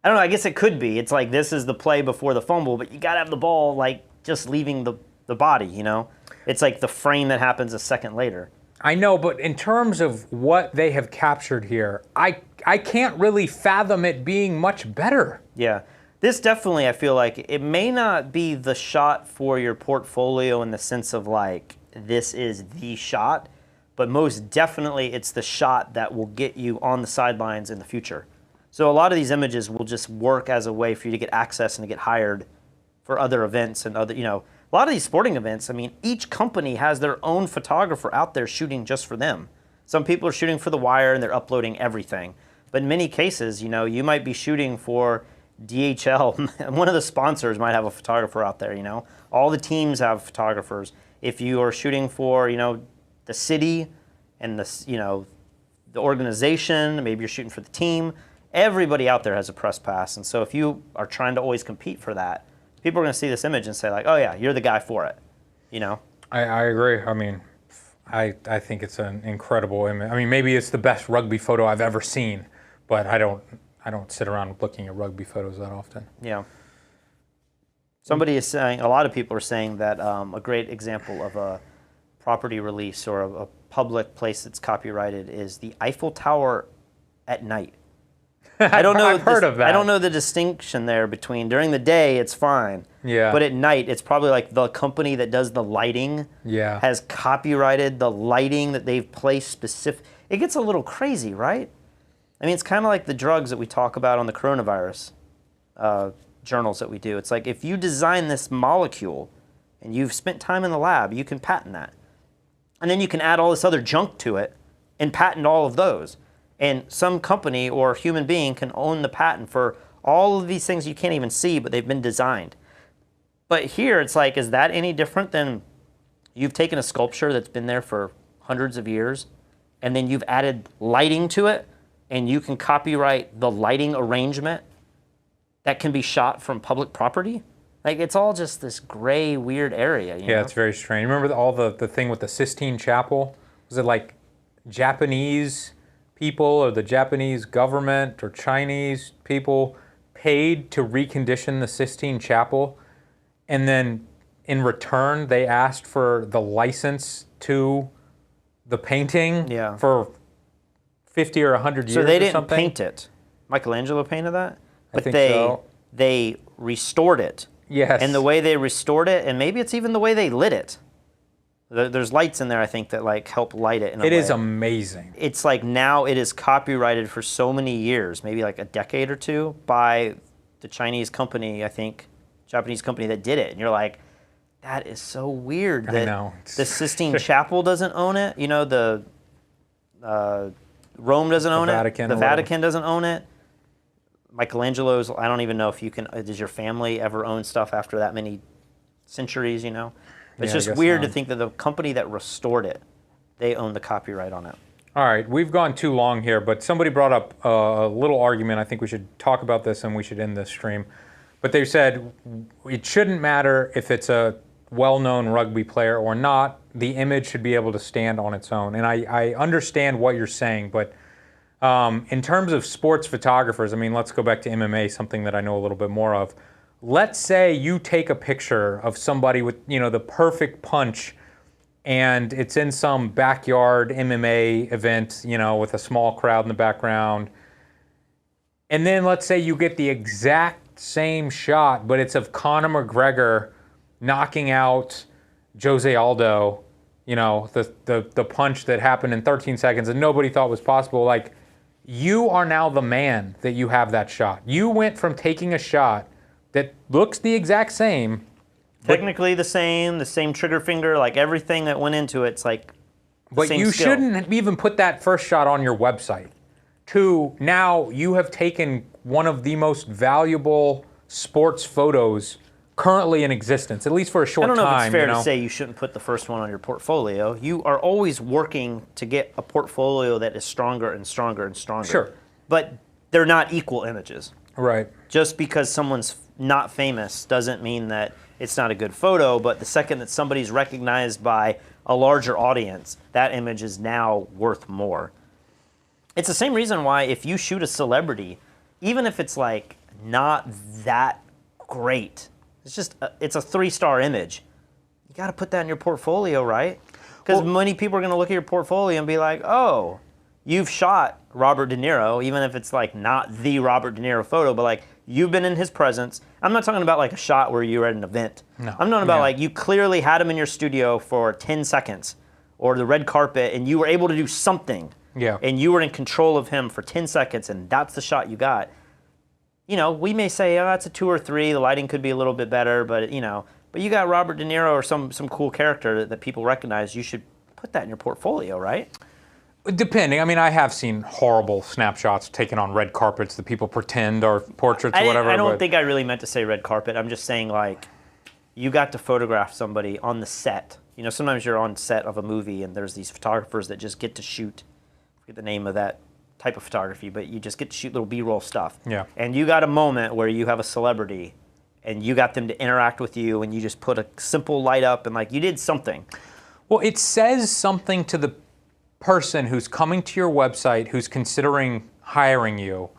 I don't know, I guess it could be. It's like this is the play before the fumble, but you got to have the ball like just leaving the body, you know? It's like the frame that happens a second later. I know, but in terms of what they have captured here, I can't really fathom it being much better. Yeah. This definitely, I feel like, it may not be the shot for your portfolio in the sense of like, this is the shot, but most definitely it's the shot that will get you on the sidelines in the future. So a lot of these images will just work as a way for you to get access and to get hired for other events and other, you know, a lot of these sporting events, I mean, each company has their own photographer out there shooting just for them. Some people are shooting for The Wire and they're uploading everything. But in many cases, you know, you might be shooting for DHL. One of the sponsors might have a photographer out there, you know. All the teams have photographers. If you are shooting for, you know, the city and the, you know, the organization, maybe you're shooting for the team, everybody out there has a press pass. And so if you are trying to always compete for that, people are going to see this image and say like, oh yeah, you're the guy for it, you know? I agree. I mean, I think it's an incredible image. I mean, maybe it's the best rugby photo I've ever seen, but I don't sit around looking at rugby photos that often. Yeah. Somebody is saying, a lot of people are saying that a great example of a property release or a public place that's copyrighted is the Eiffel Tower at night. I don't know. I've heard of that. I don't know the distinction there between during the day it's fine. Yeah. But at night it's probably like the company that does the lighting has copyrighted the lighting that they've placed specific. It gets a little crazy, right? I mean, it's kind of like the drugs that we talk about on the coronavirus journals that we do. It's like if you design this molecule and you've spent time in the lab, you can patent that. And then you can add all this other junk to it and patent all of those. And some company or human being can own the patent for all of these things you can't even see, but they've been designed. But here it's like, is that any different than you've taken a sculpture that's been there for hundreds of years and then you've added lighting to it and you can copyright the lighting arrangement that can be shot from public property? Like, it's all just this gray, weird area. You know? It's very strange. Remember all the thing with the Sistine Chapel? Was it like Japanese people or the Japanese government or Chinese people paid to recondition the Sistine Chapel, and then in return they asked for the license to the painting for 50 or 100 years so they or didn't something? paint it. Michelangelo painted that? But I think so. They restored it. Yes. And the way they restored it, and maybe it's even the way they lit it. There's lights in there, I think, that like help light it in a way. It is amazing. It's like now it is copyrighted for so many years, maybe like a decade or two, by the Chinese company, I think, Japanese company that did it. And you're like, that is so weird that I know. the Sistine Chapel doesn't own it. You know, the Rome doesn't own it. The Vatican doesn't own it. Michelangelo's, I don't even know if you can, does your family ever own stuff after that many centuries, you know? It's just weird to think that the company that restored it, they own the copyright on it. All right, we've gone too long here, but somebody brought up a little argument. I think we should talk about this and we should end this stream. But they said it shouldn't matter if it's a well-known rugby player or not. The image should be able to stand on its own. And I understand what you're saying, but in terms of sports photographers, I mean, let's go back to MMA, something that I know a little bit more of. Let's say you take a picture of somebody with, you know, the perfect punch, and it's in some backyard MMA event, you know, with a small crowd in the background. And then let's say you get the exact same shot, but it's of Conor McGregor knocking out Jose Aldo, you know, the punch that happened in 13 seconds and nobody thought was possible. Like, you are now the man that you have that shot. You went from taking a shot that looks the exact same. Technically the same trigger finger, like everything that went into it's like the but same you skill. shouldn't even put that first shot on your website. Two, now you have taken one of the most valuable sports photos currently in existence, at least for a short I don't know time. if it's fair to say you shouldn't put the first one on your portfolio. You are always working to get a portfolio that is stronger and stronger and stronger. Sure. But they're not equal images. Right. Just because someone's not famous doesn't mean that it's not a good photo, but the second that somebody's recognized by a larger audience, that image is now worth more. It's the same reason why if you shoot a celebrity, even if it's like not that great, it's a 3-star image. You got to put that in your portfolio, right? Because many people are going to look at your portfolio and be like, "Oh, you've shot Robert De Niro," even if it's like not the Robert De Niro photo, but like you've been in his presence. I'm not talking about like a shot where you were at an event. No. I'm talking about like you clearly had him in your studio for 10 seconds or the red carpet, and you were able to do something. Yeah. And you were in control of him for 10 seconds, and that's the shot you got. You know, we may say, oh, that's a 2 or 3. The lighting could be a little bit better, but but you got Robert De Niro or some cool character that people recognize. You should put that in your portfolio, right? Depending. I mean, I have seen horrible snapshots taken on red carpets that people pretend are portraits or whatever. I don't think I really meant to say red carpet. I'm just saying, like, you got to photograph somebody on the set. You know, sometimes you're on set of a movie and there's these photographers that just get to shoot. I forget the name of that type of photography, but you just get to shoot little B-roll stuff. Yeah. And you got a moment where you have a celebrity and you got them to interact with you and you just put a simple light up and like you did something. Well, it says something to the person who's coming to your website, who's considering hiring you.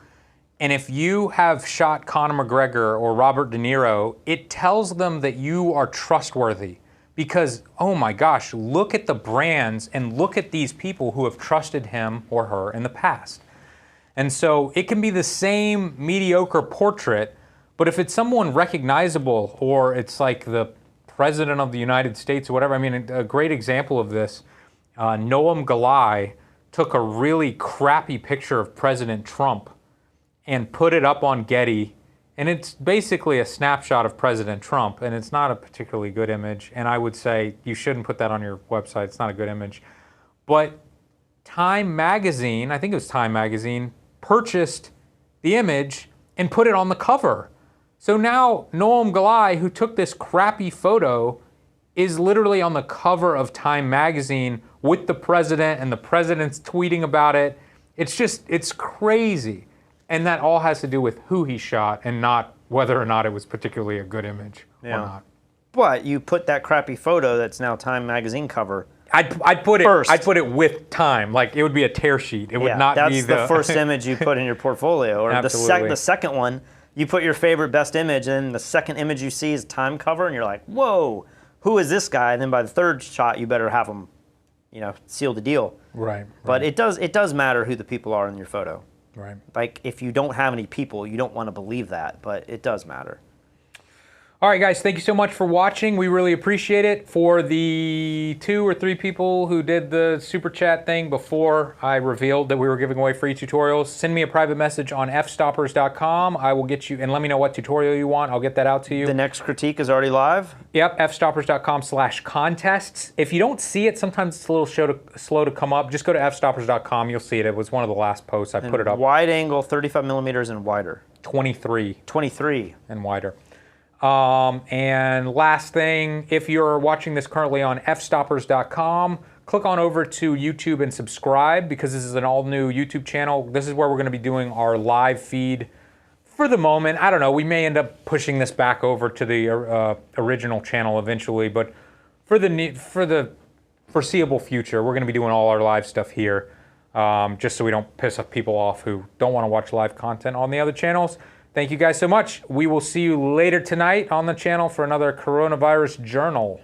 And if you have shot Conor McGregor or Robert De Niro, it tells them that you are trustworthy. Because, oh my gosh, look at the brands and look at these people who have trusted him or her in the past. And so it can be the same mediocre portrait, but if it's someone recognizable or it's like the President of the United States or whatever, I mean, a great example of this, Noam Galai took a really crappy picture of President Trump and put it up on Getty. And it's basically a snapshot of President Trump, and it's not a particularly good image. And I would say you shouldn't put that on your website. It's not a good image. But Time Magazine, I think it was Time Magazine, purchased the image and put it on the cover. So now Noam Galai, who took this crappy photo, is literally on the cover of Time Magazine with the president, and the president's tweeting about it. It's crazy. And that all has to do with who he shot and not whether or not it was particularly a good image or not. But you put that crappy photo that's now Time Magazine cover. I'd put it first. I'd put it with Time. Like it would be a tear sheet. It would not be the first image you put in your portfolio. Or the second one, you put your favorite best image, and the second image you see is Time cover, and you're like, whoa, who is this guy? And then by the third shot, you better have him, seal the deal. Right. But it does matter who the people are in your photo. Right. Like, if you don't have any people, you don't want to believe that, but it does matter. All right, guys, thank you so much for watching. We really appreciate it. For the 2 or 3 people who did the super chat thing before I revealed that we were giving away free tutorials, send me a private message on fstoppers.com. I will get you, and let me know what tutorial you want. I'll get that out to you. The next critique is already live? Yep, fstoppers.com/contests. If you don't see it, sometimes it's a little slow to come up. Just go to fstoppers.com. You'll see it. It was one of the last posts. I put it up. Wide angle, 35 millimeters and wider. 23. 23. And wider. And last thing, if you're watching this currently on fstoppers.com, click on over to YouTube and subscribe, because this is an all-new YouTube channel. This is where we're going to be doing our live feed for the moment. I don't know, we may end up pushing this back over to the original channel eventually, but for the foreseeable future, we're going to be doing all our live stuff here, just so we don't piss people off who don't want to watch live content on the other channels. Thank you guys so much. We will see you later tonight on the channel for another coronavirus journal.